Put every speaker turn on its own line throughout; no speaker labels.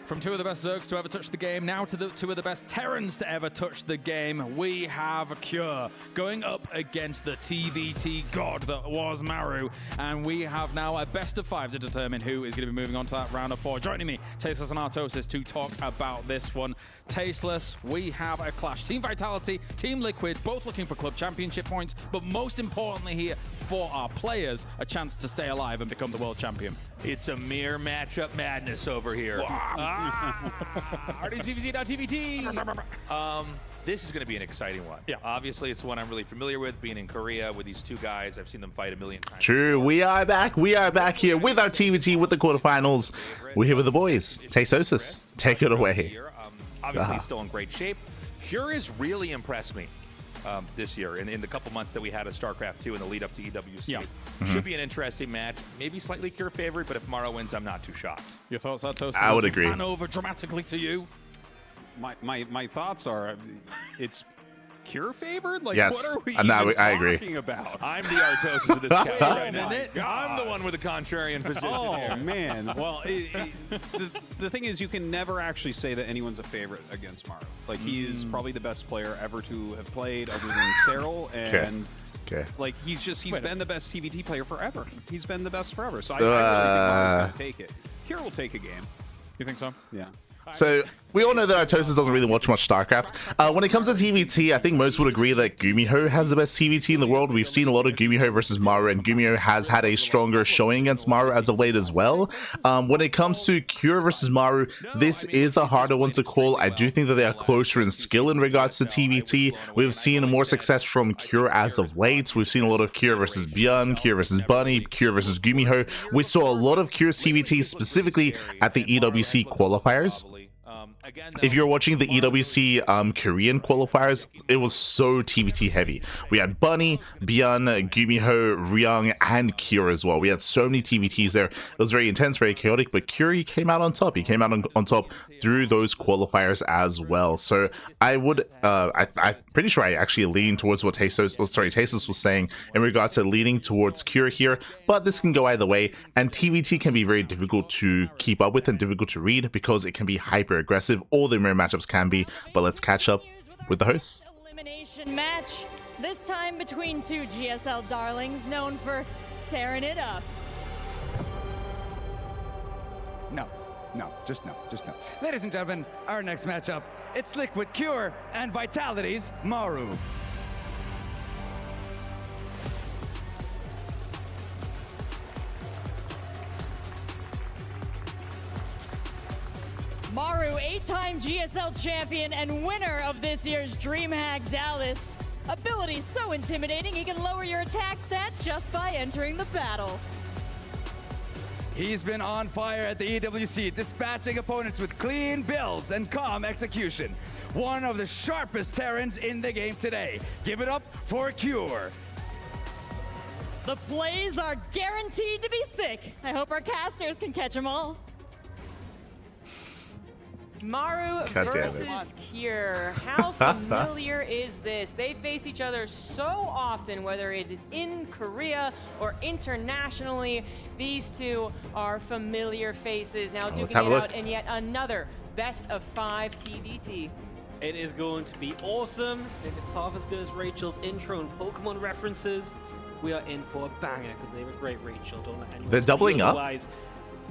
From two of the best Zergs to ever touch the game, now to the two of the best Terrans to ever touch the game, we have Cure going up against the TvT god that was Maru, and we have now a best of 5 to determine who is going to be moving on to that round of 4. Joining me, Tasteless and Artosis, to talk about this one. Tasteless, we have a clash. Team Vitality, Team Liquid, both looking for club championship points, but most importantly here for our players, a chance to stay alive and become the world champion.
It's a mere matchup madness over here. RDCVZ.TvT. This is going to be an exciting one.
Yeah.
Obviously, it's one I'm really familiar with, being in Korea with these two guys. I've seen them fight a million times.
True, we are back. We are back here with our TvT with the quarterfinals. We're here with the boys. Tasteless, take it away.
Obviously, still in great shape. Cure has really impressed me this year in the couple months that we had at StarCraft 2 in the lead up to EWC.
Yeah.
Should be an interesting match. Maybe slightly Cure favorite, but if Maru wins, I'm not too shocked.
Your thoughts, Artosis?
I would agree.
Pan over dramatically to you.
My thoughts are, it's Cure favored? Like,
Yes.
what are we
No,
even
I agree.
talking about?
I'm the Artosis of this cast right now.
minute.
I'm the one with the contrarian position
Oh,
here.
man. Well, the thing is, you can never actually say that anyone's a favorite against Maru. Like, he is probably the best player ever to have played other than Cyril, and...
Okay.
Like, he's been the best TvT player forever. He's been the best forever. So I really think Maru's going to take it. Cure will take a game.
You think so?
Yeah.
So we all know that Artosis doesn't really watch much StarCraft. When it comes to TvT, I think most would agree that Gumiho has the best TvT in the world. We've seen a lot of Gumiho versus Maru, and Gumiho has had a stronger showing against Maru as of late as well. When it comes to Cure versus Maru, this is a harder one to call. I do think that they are closer in skill in regards to TvT. We've seen more success from Cure as of late. We've seen a lot of Cure versus Bjorn, Cure versus Bunny, Cure versus Gumiho. We saw a lot of Cure's TvT specifically at the EWC qualifiers. If you're watching the EWC Korean qualifiers, it was so TvT heavy. We had Bunny, Bjorn, Gumiho, Ryung, and Cure as well. We had so many TvTs there. It was very intense, very chaotic, but Cure came out on top. He came out on top through those qualifiers as well. So I would, I'm pretty sure I actually lean towards what Tasteless was saying in regards to leaning towards Cure here, but this can go either way, and TvT can be very difficult to keep up with and difficult to read because it can be hyper aggressive. All the mirror matchups can be, but let's catch up with the hosts.
Elimination match, this time between two GSL darlings known for tearing it up.
No, just no. Ladies and gentlemen, our next matchup, it's Liquid Cure and Vitality's Maru.
Maru, 8-time GSL champion and winner of this year's DreamHack Dallas. Ability so intimidating, he can lower your attack stat just by entering the battle.
He's been on fire at the EWC, dispatching opponents with clean builds and calm execution. One of the sharpest Terrans in the game today. Give it up for Cure.
The plays are guaranteed to be sick. I hope our casters can catch them all.
Maru versus Cure. How familiar is this? They face each other so often, whether it is in Korea or internationally. These two are familiar faces. Now duking it out in yet another best of 5 TvT.
It is going to be awesome. If it's half as good as Rachel's intro and Pokemon references, we are in for a banger because they were great, Rachel. Don't let anyone
They're doubling up.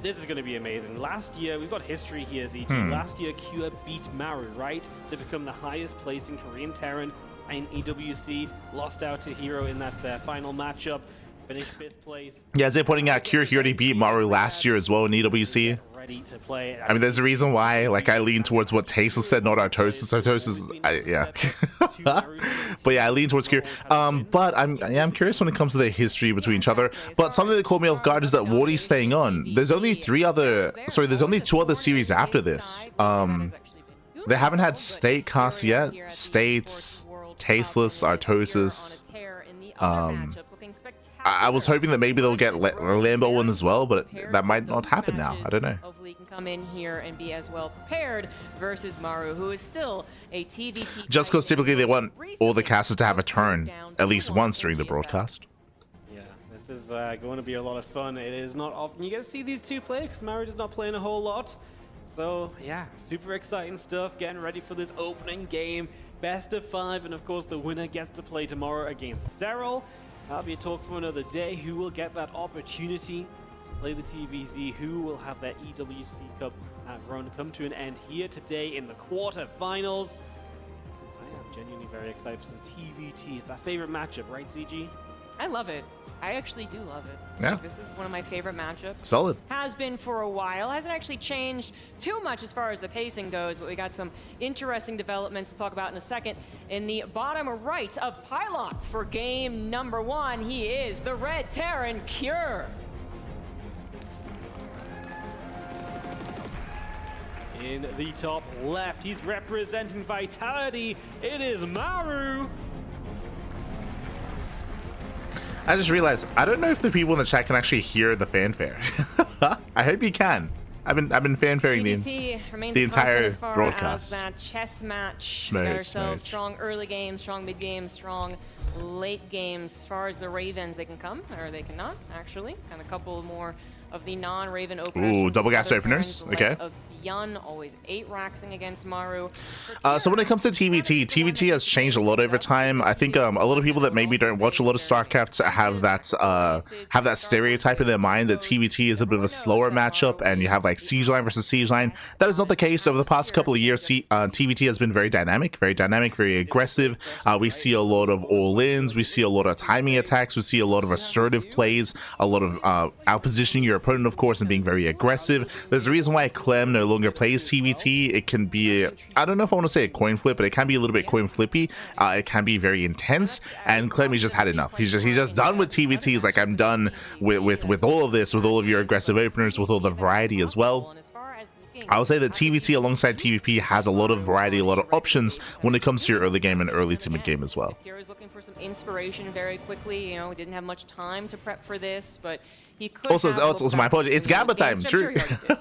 This is going to be amazing. Last year, we've got history here, ZG. Last year, Cure beat Maru, right? To become the highest placing Korean Terran in EWC. Lost out to Hero in that final matchup. Finished 5th place.
Yeah, as they're pointing out, Cure already beat Maru last year as well in EWC.
Ready to play.
I mean, there's a reason why, like, I lean towards what Tasteless said, not Artosis. Yeah. But yeah, I lean towards Cure. But I'm curious when it comes to the history between each other. But something that caught me off guard is that Wardy's staying on. There's only 2 other series after this. They haven't had State cast yet. State, Tasteless, Artosis. I was hoping that maybe they'll get Lambo one as well, but that might not happen now. I don't know.
Hopefully he can come in here and be as well prepared versus Maru, who is still a TvT.
Just because typically they want all the casters to have a turn at least once during the broadcast.
Yeah, this is going to be a lot of fun. It is not often you get to see these two play because Maru does not play in a whole lot. So, yeah, super exciting stuff. Getting ready for this opening game. Best of 5, and of course, the winner gets to play tomorrow against Serral. That'll be a talk for another day. Who will get that opportunity to play the TvZ? Who will have their EWC Cup run come to an end here today in the quarterfinals? I am genuinely very excited for some TvT. It's our favorite matchup, right, CG?
I love it. I actually do love it.
Yeah.
This is one of my favorite matchups.
Solid.
Has been for a while. Hasn't actually changed too much as far as the pacing goes, but we got some interesting developments to talk about in a second. In the bottom right of Pylon for game number 1, he is the Red Terran Cure.
In the top left, he's representing Vitality. It is Maru.
I just realized I don't know if the people in the chat can actually hear the fanfare. I hope you can. I've been fanfaring the entire
as far
broadcast.
As that chess match.
Smooth,
We got ourselves
smooth.
strong early games, strong mid games, strong late games. As far as the Ravens, they can come or they cannot actually. And a couple more of the non-Raven openers.
Ooh,
from
double gas
other
openers,
Terrans, the likes
okay.
Of Yun, always 8 raxing against Maru.
So when it comes to TvT, TvT has changed a lot over time. I think a lot of people that maybe don't watch a lot of StarCraft have that stereotype in their mind that TvT is a bit of a slower matchup, and you have like Siege Line versus Siege Line. That is not the case. Over the past couple of years, TvT has been very dynamic, very aggressive. We see a lot of all-ins, we see a lot of timing attacks, we see a lot of assertive plays, a lot of outpositioning your opponent, of course, and being very aggressive. There's a reason why Clem no longer plays TvT. It can be, I don't know if I want to say a coin flip, but it can be a little bit coin flippy. It can be very intense, and Clem, he's just had enough. He's just done with TvT. He's like, I'm done with all of this, with all of your aggressive openers, with all the variety as well. I would say that TvT alongside TvP has a lot of variety, a lot of options when it comes to your early game and early to mid game as well.
If Kira's looking for some inspiration very quickly, you know, he didn't have much time to prep for this, but he could
Also,
have
it's also my apology. It's Gamba time. True.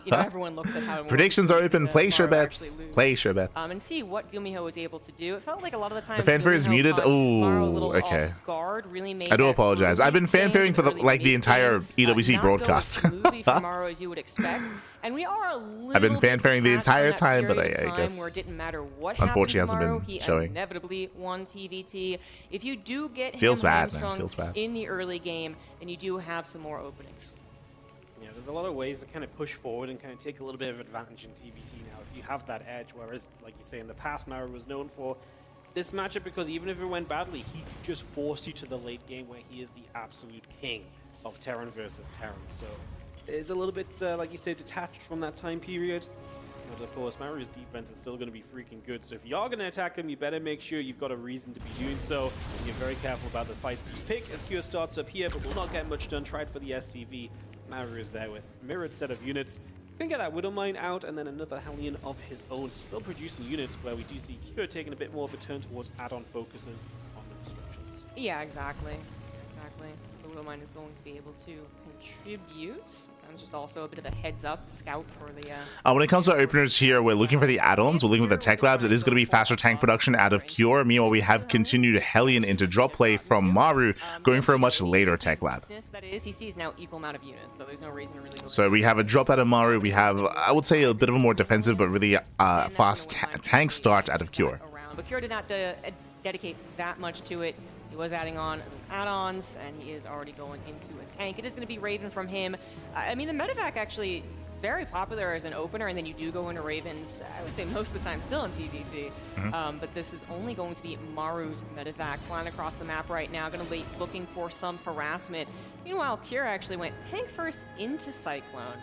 You know, everyone looks at how it
Predictions are open.
works,
Place your
Maru
bets.
actually lose.
Place your bets.
And see what Gumiho was able to do. It felt like a lot of the time
The fanfare is muted. Ooh, okay.
Guard, really made
I do
that
apologize.
early
I've been
thing
fanfaring
to
for the
early
like the
mid
entire
game,
EWC
not go as
broadcast.
smoothly for Maru as you would expect. And we are a little
I've been
bit
fanfaring the
detached from
entire
that
time, but
period of
I
time
guess
where it didn't matter what
unfortunately
happened to
hasn't
Maru,
been
he
showing.
inevitably won TvT. If you do get
Feels
him
bad, man.
hamstrung
Feels bad.
in the early game, then you do have some more openings.
Yeah, there's a lot of ways to kind of push forward and kind of take a little bit of advantage in TvT now if you have that edge, whereas, like you say, in the past, Maru was known for this matchup because even if it went badly, he could just force you to the late game where he is the absolute king of Terran versus Terran. So it's a little bit, like you said, detached from that time period. But of course, Maru's defense is still going to be freaking good. So if you are going to attack him, you better make sure you've got a reason to be doing so. And you're very careful about the fights you pick. SQ starts up here, but will not get much done. Tried for the SCV. Maru is there with mirrored set of units. He's going to get that Widow Mine out and then another Hellion of his own. Still producing units where we do see Kyo taking a bit more of a turn towards add-on focuses on the structures.
Yeah, exactly. Exactly. The Widow Mine is going to be able to contribute. Sometimes just also a bit of a heads up scout for the.
When it comes to openers here, we're looking for the add-ons. We're looking for the tech labs. It is going to be faster tank production out of Cure. Meanwhile, we have continued Hellion into drop play from Maru, going for a much later tech lab.
That is, he sees now equal amount of units, so there's no reason to really.
So we have a drop out of Maru. We have, I would say, a bit of a more defensive, but really fast tank start out of Cure.
But Cure did not dedicate that much to it. He was adding on add-ons, and he is already going into a tank. It is going to be Raven from him. I mean, the medevac actually very popular as an opener, and then you do go into Ravens, I would say most of the time still in TvT. But this is only going to be Maru's medevac flying across the map right now, going to be looking for some harassment. Meanwhile, Kira actually went tank first into Cyclone.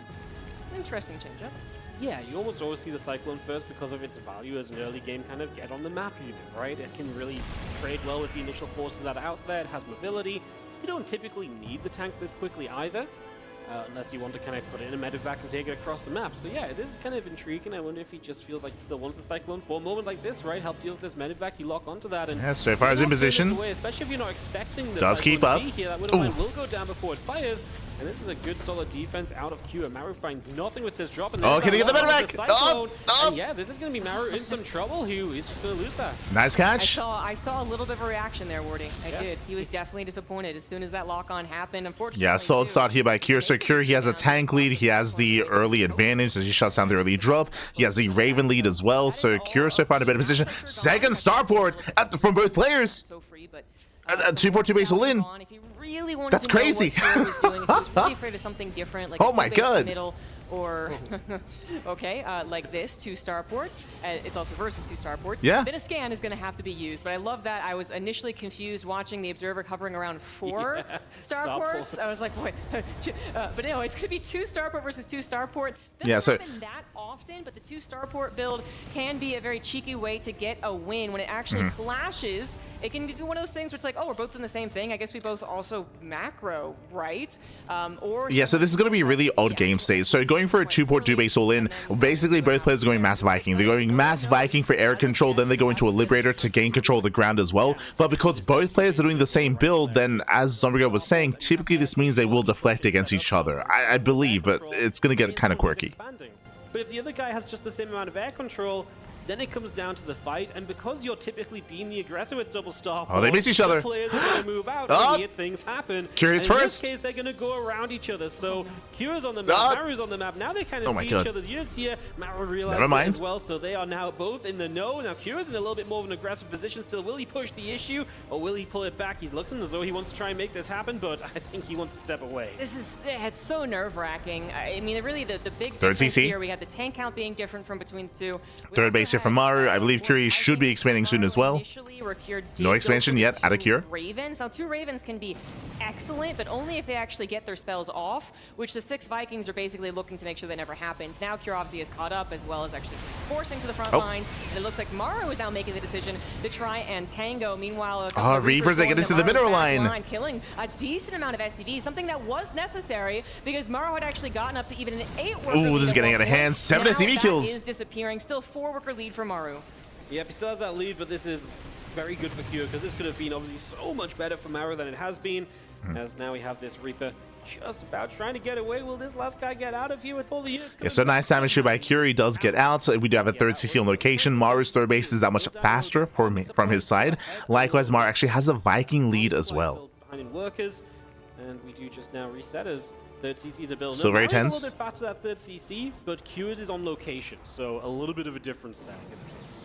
It's an interesting change-up.
Yeah, you almost always see the Cyclone first because of its value as an early game kind of get on the map unit, right? It can really trade well with the initial forces that are out there. It has mobility. You don't typically need the tank this quickly either, unless you want to kind of put in a medevac and take it across the map. So yeah, it is kind of intriguing. I wonder if he just feels like he still wants the Cyclone for a moment like this, right? Help deal with this medevac, you lock onto that. And
yeah, so far as in position.
Away, especially if you're not expecting the
Does
Cyclone
keep up.
to be here. That Widow Mine will go down before it fires. And this is a good solid defense out of Q. And Maru finds nothing with this drop. And
Oh, can he get the
back?
Oh,
And yeah, this is going to be Maru in some trouble. He's just going to lose that.
Nice catch.
I saw a little bit of a reaction there, Wardy. I did. He was definitely disappointed as soon as that lock-on happened. Unfortunately,
Yeah, solid start here by Cure. So Cure, he has a tank lead. He has the early advantage as he shuts down the early drop. He has the Raven lead as well. So Cure so far in a better position. Second starport from both players.
So free, but
2.2 base all in.
if he really wanted
That's
to know
crazy.
what Kira was doing, if he was really afraid of something different, like
Oh
a
my
two-base
God.
middle, or okay, like this, 2 starports. It's also versus 2 starports.
Yeah.
Then a scan is going to have to be used. But I love that. I was initially confused watching the observer hovering around 4 starports. I was like, wait, but no, it's going to be 2 starport versus 2 starport.
Yeah, so
Doesn't happen that often, but the 2 starport build can be a very cheeky way to get a win when it actually clashes. It can do one of those things where it's like, oh, we're both in the same thing. I guess we both also macro, right? Or
yeah, so this is going to be a really odd game state. So going for a 2.2 base all in, basically both players are going Mass Viking. They're going Mass Viking for air control, then they go into a Liberator to gain control of the ground as well. But because both players are doing the same build, then as Zombigo was saying, typically this means they will deflect against each other. I believe, but it's going to get kind of quirky.
But if the other guy has just the same amount of air control, then it comes down to the fight, and because you're typically being the aggressor with double star,
Oh, they miss each other.
Players are going to move out
Oh.
and weird things happen.
Cure
And
hits
in
first.
this case, they're going to go around each other. So Kira's on the map, Maru's on the map. Now they kind of
Oh my
see
God.
each other's units here. Maru realizes
Never
it
mind.
as well, so they are now both in the know. Now Kira's in a little bit more of an aggressive position still. Will he push the issue, or will he pull it back? He's looking as though he wants to try and make this happen, but I think he wants to step away.
It's so nerve-wracking. I mean, really, the big
Third
difference
CC.
here, we had the tank count being different from between the two. We
Third
also
base here
had,
from Maru. I believe Curie should be expanding soon as well.
Initially, where Cure did
No
go
expansion
for the
yet out of
2
Cure.
Ravens. Now, 2 Ravens can be excellent, but only if they actually get their spells off, which the 6 Vikings are basically looking to make sure that never happens. Now, Cure obviously is caught up, as well as actually forcing to the front lines, and it looks like Maru is now making the decision to try and tango. Meanwhile, a couple of
Reapers, they
going
get into
to
the
Maru's
middle
back
line.
killing a decent amount of SCVs, something that was necessary because Maru had actually gotten up to even an 8-worker
Ooh,
lead
this is
at
getting
one
out of
point.
hand. 7
Now
SCV
that
kills.
is disappearing. Still 4-worker lead for Maru.
Yeah, he still has that lead, but this is very good for Q because this could have been obviously so much better for Maru than it has been, as now we have this Reaper just about trying to get away. Will this last guy get out of here with all the units?
Yeah, so nice damage here by Curie does get out. So we do have a third CC on location. Maru's third base is that much faster from his side. Likewise, Maru actually has a Viking lead as well.
Behind in workers, and we do just now reset as third CCs are building.
Still very
Maru's a
tense.
little bit faster that third CC, but Q's is on location, so a little bit of a difference there.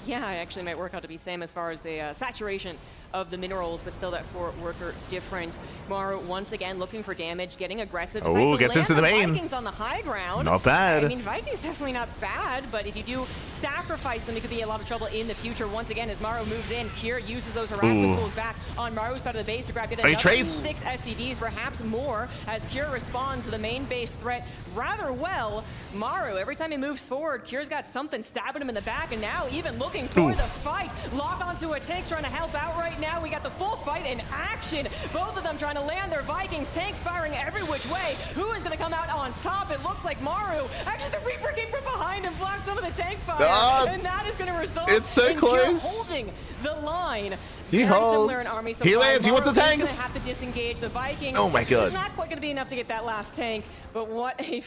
Yeah, it actually might work out to be same as far as the saturation of the minerals, but still that 4-worker difference. Maru once again looking for damage, getting aggressive.
Oh, gets into the main.
Vikings on the high ground.
Not bad.
I mean, Vikings definitely not bad, but if you do sacrifice them, it could be a lot of trouble in the future. Once again, as Maru moves in, Cure uses those harassment tools back on Maru's side of the base to grab
he trades.
6 SCVs, perhaps more, as Cure responds to the main base threat rather well. Maru, every time he moves forward, Cure's got something stabbing him in the back, and now even looking for the fight. Lock onto a tank, trying to help out right now. We got the full fight in action. Both of them trying to land their Vikings. Tanks firing every which way. Who is going to come out on top? It looks like Maru. Actually, the Reaper came from behind and blocked some of the tank fire. And that is going to result
It's so
in Cure
close.
holding the line.
He
Very similar
holds.
in army
He
supply.
lands. He wants the
Maru is
tanks.
gonna have to disengage the Vikings.
Oh my God.
It's not quite going to be enough to get that last tank, but what a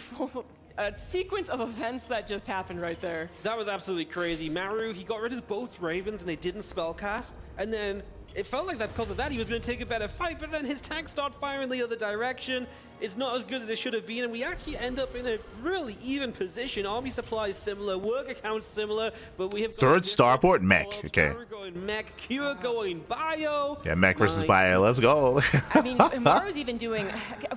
sequence of events that just happened right there.
That was absolutely crazy. Maru, he got rid of both Ravens and they didn't spellcast, and then it felt like that because of that he was going to take a better fight, but then his tanks start firing the other direction. It's not as good as it should have been, and we actually end up in a really even position. Army supplies similar, work accounts similar, but we have got
Third starport, mech. Okay.
Maru going mech, Cure going bio.
Yeah, mech versus bio. Let's go.
I mean, Maru's even doing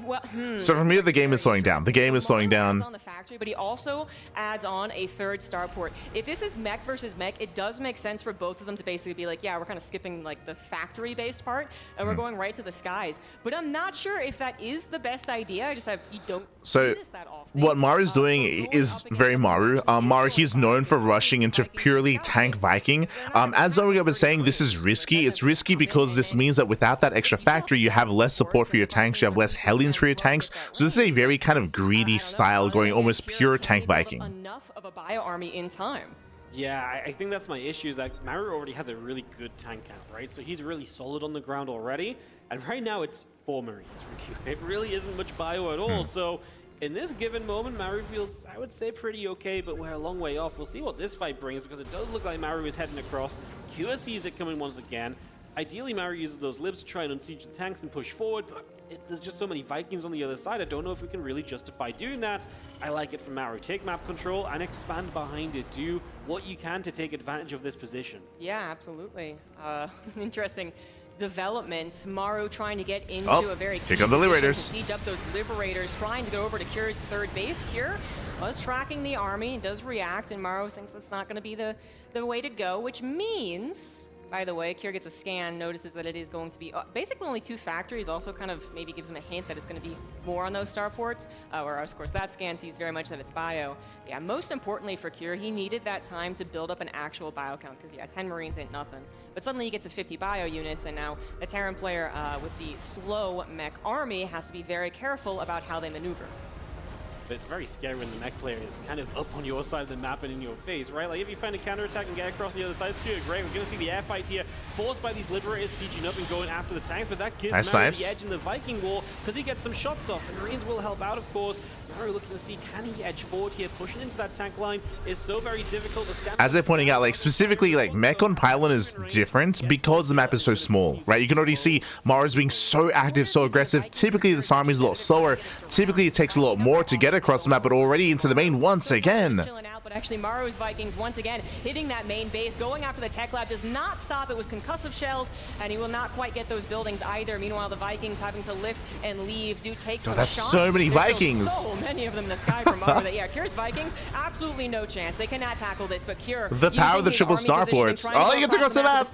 well.
So from here, the game is slowing down. The game is slowing
Maru adds
down.
on the factory, but he also adds on a third starport. If this is mech versus mech, it does make sense for both of them to basically be like, yeah, we're kind of skipping like the factory-based part, and we're going right to the skies. But I'm not sure if that is the best idea. I just have you don't
So
see this that often.
what Maru's doing is very Maru. Maru, he's known for rushing into purely tank Viking. As Zoriga was saying, this is risky. It's risky because this means that without that extra factory, you have less support for your tanks, you have less Hellions for your tanks. So this is a very kind of greedy style, going almost pure tank Viking.
Enough of a bio army in time.
Yeah, I think that's my issue, is that Maru already has a really good tank count, right? So he's really solid on the ground already. And right now it's 4 Marines from Q. It really isn't much bio at all. So in this given moment, Maru feels, I would say, pretty okay, but we're a long way off. We'll see what this fight brings, because it does look like Maru is heading across. Q sees it coming once again. Ideally, Maru uses those libs to try and unsiege the tanks and push forward, but there's just so many Vikings on the other side. I don't know if we can really justify doing that. I like it from Maru. Take map control and expand behind it. Do what you can to take advantage of this position.
Yeah, absolutely. Interesting developments. Maru trying to get into a very key
here come the Liberators.
Siege up those Liberators, trying to go over to Cure's third base. Cure was tracking the army, does react, and Maru thinks that's not going to be the way to go, which means... By the way, Cure gets a scan, notices that it is going to be basically only 2 factories, also kind of maybe gives him a hint that it's going to be more on those starports, whereas, of course, that scan sees very much that it's bio. Yeah, most importantly for Cure, he needed that time to build up an actual bio count, because, yeah, 10 Marines ain't nothing. But suddenly you get to 50 bio units, and now the Terran player with the slow mech army has to be very careful about how they maneuver.
But it's very scary when the mech player is kind of up on your side of the map and in your face, right? Like, if you find a counterattack and get across the other side, it's good, great. We're going to see the air fight here, forced by these Liberators sieging up and going after the tanks, but that gives Maru the edge in the Viking wall, because he gets some shots off, and Marines will help out, of course. Maru looking to see, can he edge forward here? Pushing into that tank line is so very difficult.
As they're pointing out, like, specifically, like, mech on pylon is different because the map is so small, right? You can already see Maru's being so active, so aggressive. Typically, this army is a lot slower. Typically, it takes a lot more to get across the map, but already into the main once again.
But actually, Maru's Vikings once again hitting that main base, going after the tech lab, does not stop. It was concussive shells, and he will not quite get those buildings either. Meanwhile, the Vikings having to lift and leave do take some
that's
shots.
So many
There's
Vikings.
So many of them in the sky from Maru. Yeah, Cure's Vikings, absolutely no chance. They cannot tackle this, but Cure,
the power of the triple starports. Oh, he gets across the map.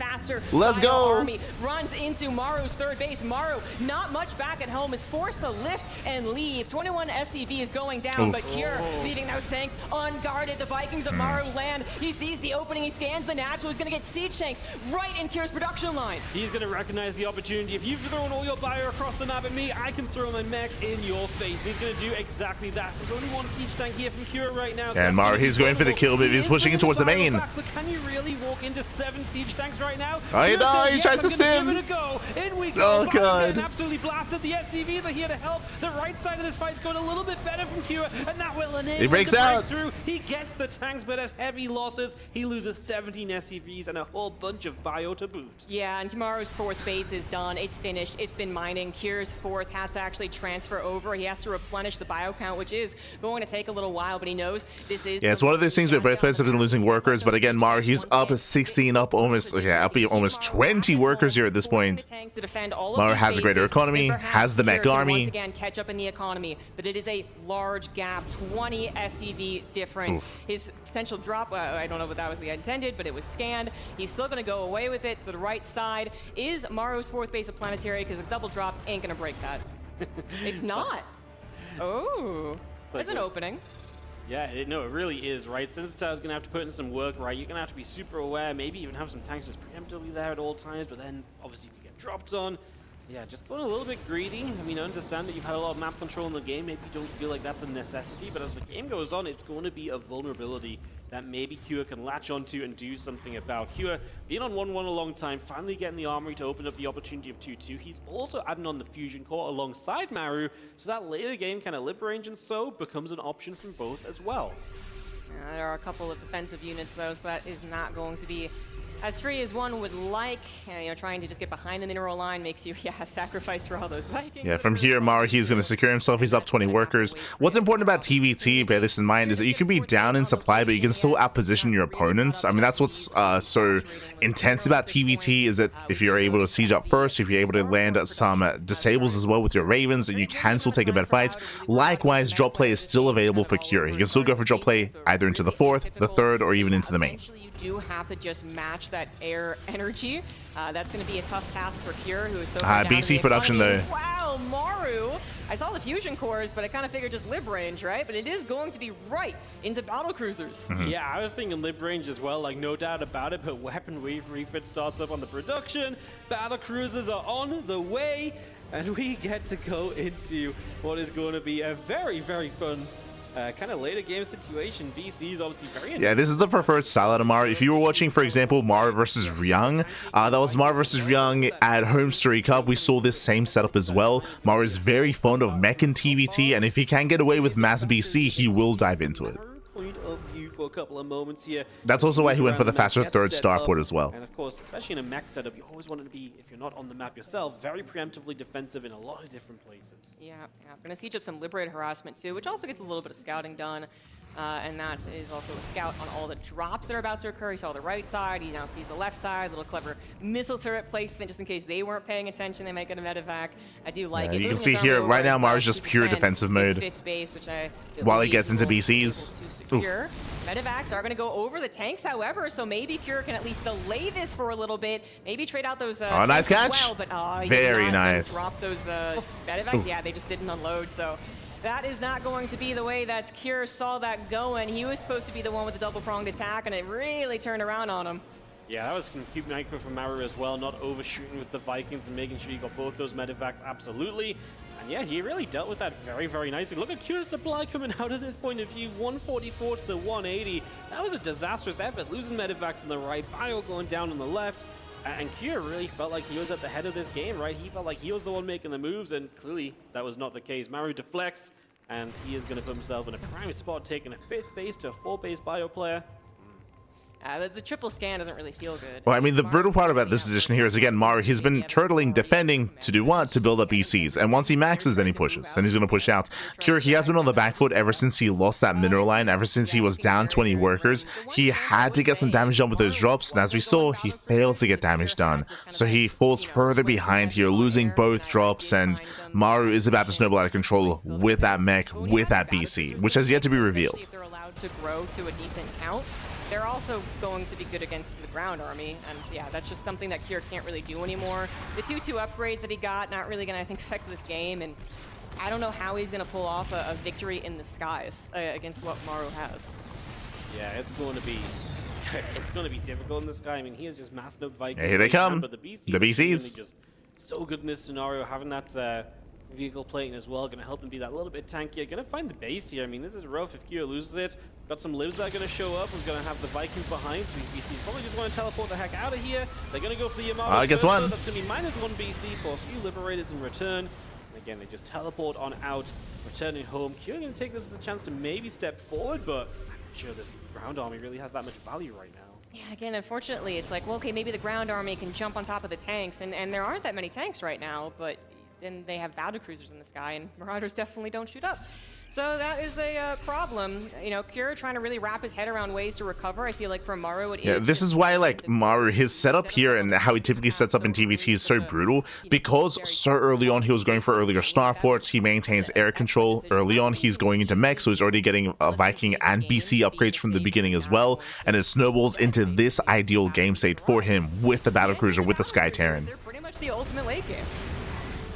Let's go.
Army runs into Maru's third base. Maru, not much back at home, is forced to lift and leave. 21 SCV is going down, but Cure leaving out tanks unguarded. The Vikings of Maru land. He sees the opening, he scans the natural. He's going to get siege tanks right in Cure's production line.
He's going to recognize the opportunity. If you've thrown all your bio across the map at me, I can throw my mech in your face. He's going to do exactly that. There's only one siege tank here from Cure right now. So
and Maru, he's going for the kill, but he's pushing it towards the main.
Back, but can you really walk into 7 siege tanks right now?
I know, he tries to stim.
Give it a go. In we go.
Oh, God.
Absolutely blasted. The SCVs are here to help. The right side of this fight's going a little bit better from Cure, and that will enable him to break through. He gets the tanks, but at heavy losses, he loses 17 SCVs and a whole bunch of bio to boot.
Yeah, and Maru's fourth base is done. It's finished. It's been mining. Cure's fourth has to actually transfer over. He has to replenish the bio count, which is going to take a little while, but he knows this is...
Yeah, it's one of those things where both players have been losing workers, but again, Maru, he's up 16, up almost 20 workers here at this point. Maru has a greater economy, has the mech army.
Once again, catch up in the economy, but it is a large gap, 20 SCV difference.
Oof.
His potential drop, I don't know if that was the intended, but it was scanned. He's still going to go away with it to the right side. Is Maru's fourth base a planetary? Because a double drop ain't going to break that. It's not. Oh, there's an opening.
Yeah, no, it really is, right? Since is going to have to put in some work, right? You're going to have to be super aware, maybe even have some tanks just preemptively there at all times, but then obviously you get dropped on. Yeah, just going a little bit greedy. I mean, I understand that you've had a lot of map control in the game. Maybe you don't feel like that's a necessity, but as the game goes on, it's going to be a vulnerability that maybe Cure can latch onto and do something about. Cure being on 1-1 a long time, finally getting the armory to open up the opportunity of 2-2. He's also adding on the fusion core alongside Maru, so that later game kind of lip range and so becomes an option from both as well.
There are a couple of defensive units, though, so that is not going to be as free as one would like. You know, trying to just get behind the mineral line makes you, sacrifice for all those Vikings.
Yeah, from here, Maru, he's going to secure himself. He's up 20 workers. What's important about TvT, bear this in mind, is that you can be down in supply, but you can still outposition your opponents. I mean, that's what's so intense about TvT, is that if you're able to siege up first, if you're able to land some disables as well with your Ravens, and you can still take a better fight. Likewise, drop play is still available for Cure. He can still go for drop play either into the 4th, the 3rd, or even into the main.
Do have to just match that air energy. That's going to be a tough task for Cure, who is so
BC production though.
Wow, Maru. I saw the fusion cores, but I kind of figured just lib range, right? But it is going to be right into battle cruisers.
Yeah, I was thinking lib range as well, like no doubt about it, but weapon refit starts up on the production. Battle cruisers are on the way, and we get to go into what is going to be a very, very fun kind of later game situation. BC is obviously very
Yeah, this is the preferred style out of Maru. If you were watching, for example, Maru versus Ryung, that was Maru versus Ryung at Home Story Cup. We saw this same setup as well. Maru is very fond of mech and TvT, and if he can get away with mass BC, he will dive into it.
Point of view for a couple of moments here.
That's also why he went for the faster third starport as well.
And of course, especially in a mech setup, you always want to be, if you're not on the map yourself, very preemptively defensive in a lot of different places.
Yeah. Going to siege up some Liberated Harassment too, which also gets a little bit of scouting done. And that is also a scout on all the drops that are about to occur. He saw the right side, he now sees the left side, little clever missile turret placement just in case they weren't paying attention. They might get a medevac. I do like it.
You can see here, right now, Maru's just pure defensive mode
base, which
while he gets into BCs.
Medevacs are going to go over the tanks, however, so maybe Cure can at least delay this for a little bit. Maybe trade out those
oh, nice catch.
Well, but,
very nice.
Drop those medevacs. Yeah, they just didn't unload, so that is not going to be the way that Cure saw that going. He was supposed to be the one with the double-pronged attack, and it really turned around on him.
Yeah, that was cute micro from Maru as well, not overshooting with the Vikings and making sure you got both those medevacs absolutely. And yeah, he really dealt with that very, very nicely. Look at Cure's supply coming out of this point of view, 144 to the 180. That was a disastrous effort, losing medevacs on the right, Bio going down on the left. And Cure really felt like he was at the head of this game, right? He felt like he was the one making the moves, and clearly that was not the case. Maru deflects, and he is going to put himself in a prime spot, taking a 5th base to a 4th base Bio player.
The triple scan doesn't really feel good.
Well, I mean, the brutal part about this position here is, again, Maru, he's been turtling, defending, to do what? To build up ECs. And once he maxes, then he pushes. Then he's going to push out. Cure, he has been on the back foot ever since he lost that mineral line, ever since he was down 20 workers. He had to get some damage done with those drops, and as we saw, he fails to get damage done. So he falls further behind here, losing both drops, and Maru is about to snowball out of control with that mech, with that BC, which has yet to be revealed.
If they're allowed to grow to a decent count, they're also going to be good against the ground army, and yeah, that's just something that Cure can't really do anymore. The 2-2 upgrades that he got, not really gonna, I think, affect this game, and I don't know how he's gonna pull off a victory in the skies against what Maru has.
Yeah, it's going to be difficult in this guy. I mean, he is just massing up Vikings.
Here they come,
but the BCs.
The BCs.
Just so good in this scenario, having that vehicle plating as well, going to help them be that little bit tankier. Going to find the base here. I mean, this is rough if Cure loses it. Got some libs that are going to show up. We're going to have the Vikings behind, so these BCs probably just want to teleport the heck out of here. They're going to go for the Yamato.
Gets one.
That's going to be -1 BC for a few Liberators in return. And again, they just teleport on out, returning home. Cure going to take this as a chance to maybe step forward, but I'm not sure this ground army really has that much value right now.
Yeah, again, unfortunately, it's like, well, okay, maybe the ground army can jump on top of the tanks, and there aren't that many tanks right now, but then they have battle cruisers in the sky, and Marauders definitely don't shoot up. So that is a problem. You know, Cure trying to really wrap his head around ways to recover. I feel like for Maru, it is.
This is why, like, Maru, his setup here and how he typically sets up in TvT is so brutal, because so early on he was going for earlier starports, he maintains air control. Early on he's going into mech, so he's already getting Viking and BC upgrades from the beginning as well, and it snowballs into this ideal game state for him with the battlecruiser, with the Sky Terran.
They're pretty much the ultimate late game.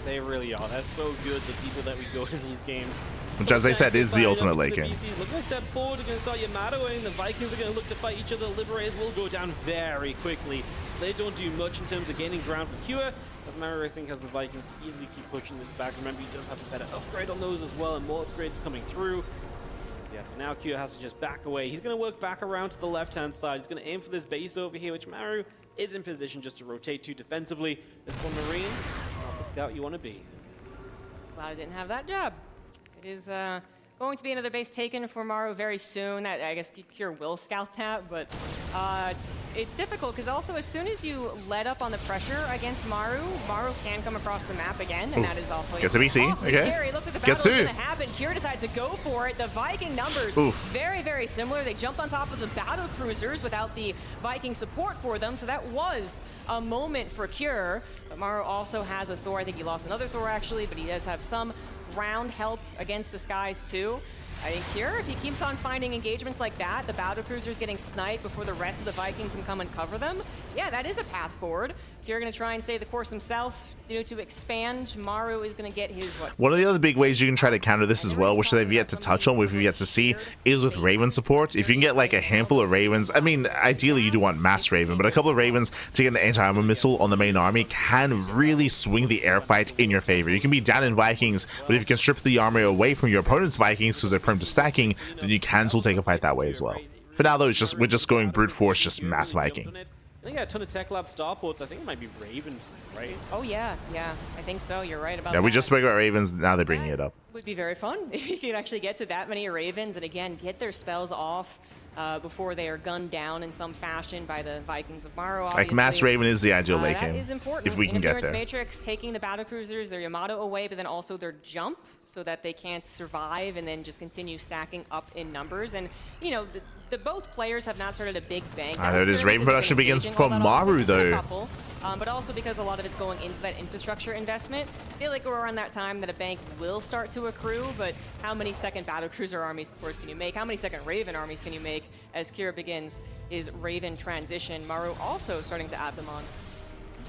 They really are. That's so good, the deeper that we go in these games.
Which, as I said, is the ultimate late game.
Looking to step forward against Yamato, and the Vikings are going to look to fight each other. The Liberators will go down very quickly, so they don't do much in terms of gaining ground for Cure. As Maru, I think, has the Vikings to easily keep pushing this back. Remember, he does have a better upgrade on those as well, and more upgrades coming through. Yeah, for now, Cure has to just back away. He's going to work back around to the left-hand side. He's going to aim for this base over here, which Maru is in position just to rotate to defensively. This one, Marine, it's not the scout you want to be.
Glad I didn't have that job. It is going to be another base taken for Maru very soon. I guess Cure will scout that, but it's difficult because also as soon as you let up on the pressure against Maru can come across the map again, and that is awfully
Gets a BC, okay.
scary. It looks like the battle is going to happen. Cure decides to go for it. The Viking numbers very, very similar. They jumped on top of the battle cruisers without the Viking support for them, so that was a moment for Cure. But Maru also has a Thor. I think he lost another Thor actually, but he does have some ground help against the skies too. I think Cure, if he keeps on finding engagements like that, the battle cruisers getting sniped before the rest of the Vikings can come and cover them, yeah, that is a path forward. You're going to try and stay the course himself, to expand. Maru is going to get his what?
One of the other big ways you can try to counter this as well, which they've yet to touch on, we've yet to see, is with Raven support. If you can get like a handful of Ravens, I mean, ideally you do want mass Raven, but a couple of Ravens to get an anti-armor missile on the main army can really swing the air fight in your favor. You can be down in Vikings, but if you can strip the armor away from your opponent's Vikings because they're prone to stacking, then you can still take a fight that way as well. For now though, we're just going brute force, just mass Viking.
I think a ton of Tech Lab starports. I think it might be Raven time, right?
Oh yeah, I think so. You're right about that.
Yeah, we just spoke about Ravens. Now they're bringing it up.
Would be very fun if you could actually get to that many Ravens and again get their spells off before they are gunned down in some fashion by the Vikings of Maru. Obviously.
Like mass Raven is the ideal late game.
That is important.
If we can get there.
Matrix taking the battle cruisers, their Yamato away, but then also their jump so that they can't survive and then just continue stacking up in numbers. And the both players have not started a big bang.
There it is. Raven production begins from Maru though.
But also because a lot of it's going into that infrastructure investment. I feel like we're around that time that a bank will start to accrue, but how many second battle cruiser armies, of course, can you make? How many second Raven armies can you make as Kira begins his Raven transition? Maru also starting to add them on.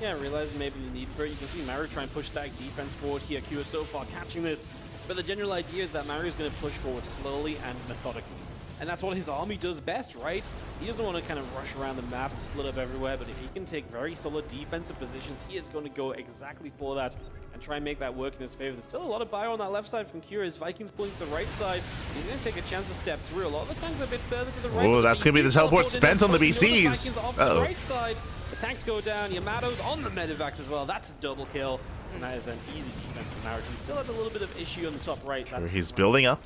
Yeah, realizing maybe the need for it. You can see Maru try and push stack defense forward here. Kira so far catching this, but the general idea is that Maru is going to push forward slowly and methodically. And that's what his army does best, right? He doesn't want to kind of rush around the map and split up everywhere, but if he can take very solid defensive positions, he is going to go exactly for that and try and make that work in his favor. There's still a lot of bio on that left side from Kira. His Vikings pulling to the right side. He's going to take a chance to step through. A lot of the times a bit further to the right.
Oh, that's going to be the teleport spent on the BCs.
Uh-oh. The right side. The tanks go down. Yamato's on the Medivacs as well. That's a double kill. And that is an easy defense for Maru. He still has a little bit of issue on the top right.
He's building up.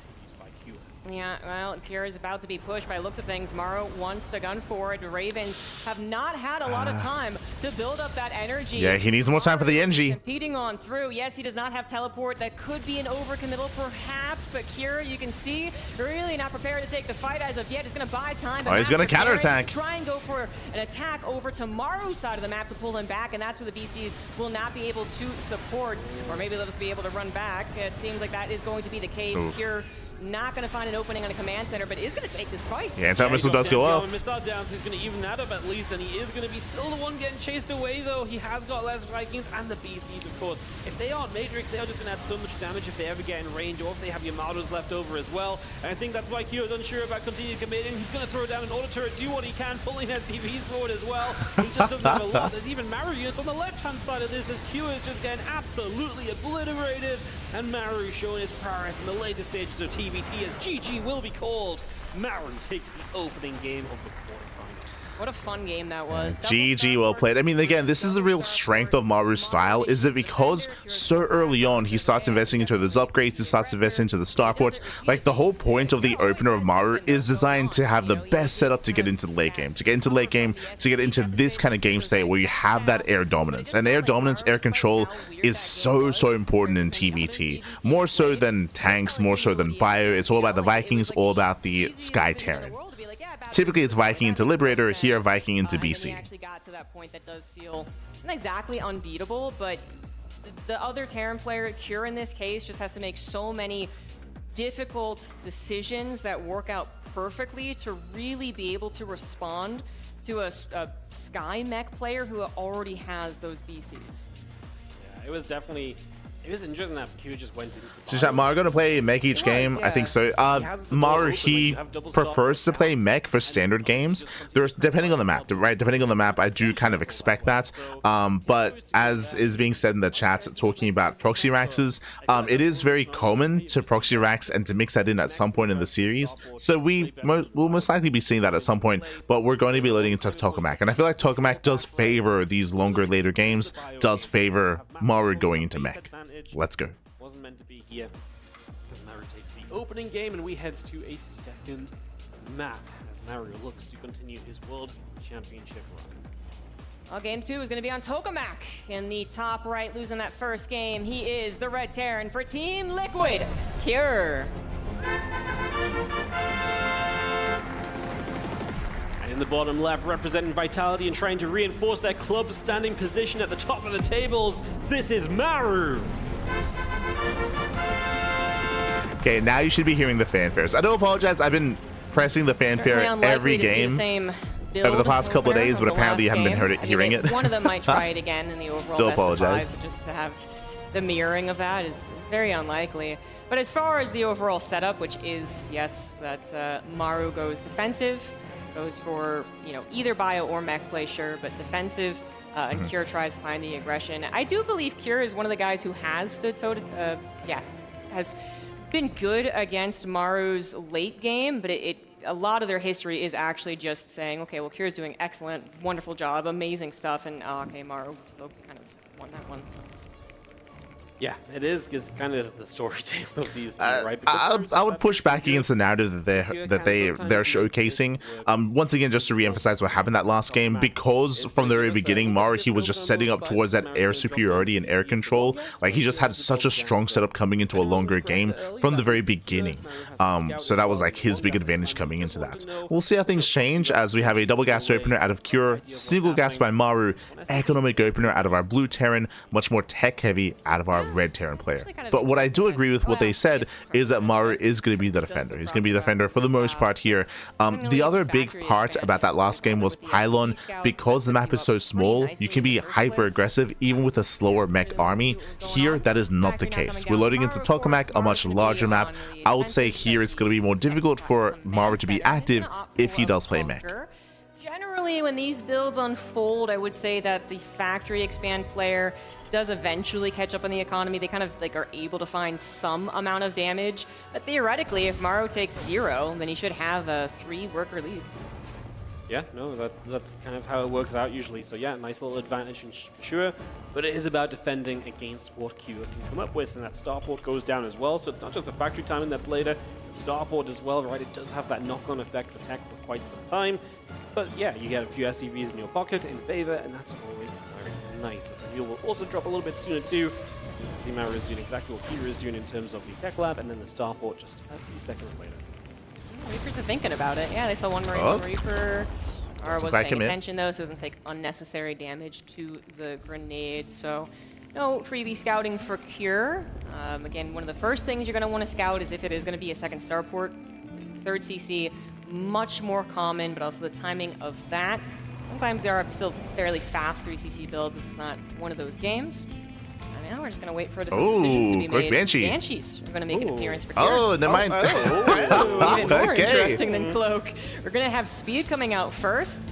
Yeah, well, Kira is about to be pushed by the looks of things. Maru wants to gun forward. Ravens have not had a lot of time to build up that energy.
Yeah, he needs more time for the NG.
Competing on through. Yes, he does not have teleport. That could be an overcommittal perhaps, but Kira, you can see, really not prepared to take the fight as of yet. He's going to buy time.
Oh, he's going to counterattack.
Try and go for an attack over to Maru's side of the map to pull him back, and that's where the BCs will not be able to support, or maybe let us be able to run back. It seems like that is going to be the case. Kira not going to find an opening on a command center, but is going to take this fight.
Yeah, anti-missile does go up.
Missile down, so he's going to even that up at least, and he is going to be still the one getting chased away, though. He has got less Vikings and the BCs, of course. If they aren't Matrix, they are just going to add so much damage if they ever get in range, or if they have Yamatos left over as well. And I think that's why Kyo's unsure about continuing committing. He's going to throw down an auto turret, do what he can, pulling SCVs forward as well. He just doesn't have a lot. There's even Maru units on the left-hand side of this, as Kyo is just getting absolutely obliterated. And Maru showing his prowess in the later stages of TvT as GG will be called. Maru takes the opening game of the quarterfinals.
What a fun game that was.
GG, well played. I mean, again, this is a real strength of Maru's style, is it because so early on he starts investing into those upgrades, he starts investing into the starports. Like, the whole point of the opener of Maru is designed to have the best setup to get into the late game, to get into this kind of game state where you have that air dominance. And air dominance, air control is so important in TvT. More so than tanks, more so than bio. It's all about the Vikings, all about the Sky Terran. Typically it's Viking into Liberator, here Viking into BC.
Actually got to that point that does feel not exactly unbeatable, but the other Terran player, Cure in this case, just has to make so many difficult decisions that work out perfectly to really be able to respond to a Sky Mech player who already has those BCs.
Yeah, it was definitely... It was interesting that Q just went into...
So Maru going to play mech each game? Yeah. I think so. Maru, he prefers to play mech for standard games. There's, depending on the map, right? Depending on the map, I do kind of expect that. But as is being said in the chat, talking about proxy raxes, it is very common to proxy rax and to mix that in at some point in the series. So we'll most likely be seeing that at some point, but we're going to be loading into Tokamak. And I feel like Tokamak does favor these longer, later games, does favor Maru going into mech. Let's go.
Wasn't meant to be here. As Maru takes the opening game, and we head to a second map as Maru looks to continue his World Championship run.
Well, game 2 is going to be on Tokamak in the top right, losing that first game. He is the Red Terran for Team Liquid, Cure.
And in the bottom left, representing Vitality and trying to reinforce their club standing position at the top of the tables, this is Maru.
Okay, now you should be hearing the fanfares. I do apologize. I've been pressing the fanfare every game.
The same build
over the past couple of
opener
days, but
the
apparently you
last
haven't been
game.
hearing it.
One of them might try it again in the overall
Still
best of
apologize.
five, but just to have the mirroring of that is very unlikely. But as far as the overall setup, which is, yes, that Maru goes defensive, goes for, you know, either bio or mech play, sure, but defensive, and Cure tries to find the aggression. I do believe Cure is one of the guys who has stood toe to, has been good against Maru's late game, but a lot of their history is actually just saying, okay, well, Cure's doing excellent, wonderful job, amazing stuff, and okay, Maru still kind of won that one. So.
Yeah, it is kind of the story tale of these two, right?
I would push back against the narrative they're showcasing. Once again, just to reemphasize what happened that last game, because from the very beginning, Maru, he was just setting up towards that air superiority and air control. Like, he just had such a strong setup coming into a longer game from the very beginning. So that was like his big advantage coming into that. We'll see how things change as we have a double gas opener out of Cure, single gas by Maru, economic opener out of our blue Terran, much more tech heavy out of our red Terran player. But what I do agree with what they said is that Maru is going to be the defender. He's going to be the defender for the most part here. The other big part about that last game was Pylon. Because the map is so small, you can be hyper aggressive even with a slower mech army. Here, that is not the case. We're loading into Tokamak, a much larger map. I would say here it's going to be more difficult for Maru to be active if he does play mech.
Generally, when these builds unfold, I would say that the factory expand player does eventually catch up on the economy. They kind of like are able to find some amount of damage, but theoretically, if Maru takes 0, then he should have a 3-worker lead.
Yeah, no, that's kind of how it works out usually. So yeah, nice little advantage for sure. But it is about defending against what Q can come up with, and that starport goes down as well. So it's not just the factory timing that's later, the starport as well, right? It does have that knock-on effect for tech for quite some time. But yeah, you get a few SCVs in your pocket in favor, and that's always very nice. The heal will also drop a little bit sooner too. You can see Maru is doing exactly what Kira is doing in terms of the tech lab, and then the starport just a few seconds later.
Reapers are thinking about it. Yeah, they saw one Marine Reaper. Or wasn't paying attention though, so it doesn't take unnecessary damage to the grenade. So no freebie scouting for Cure. Again, one of the first things you're going to want to scout is if it is going to be a second starport. Third CC, much more common, but also the timing of that. Sometimes there are still fairly fast 3CC builds. This is not one of those games. Now we're just going to wait for the decisions to be made.
Banshee.
Banshees are going to make an appearance for Cure.
Oh, never mind.
Even more interesting than Cloak. We're going to have Speed coming out first.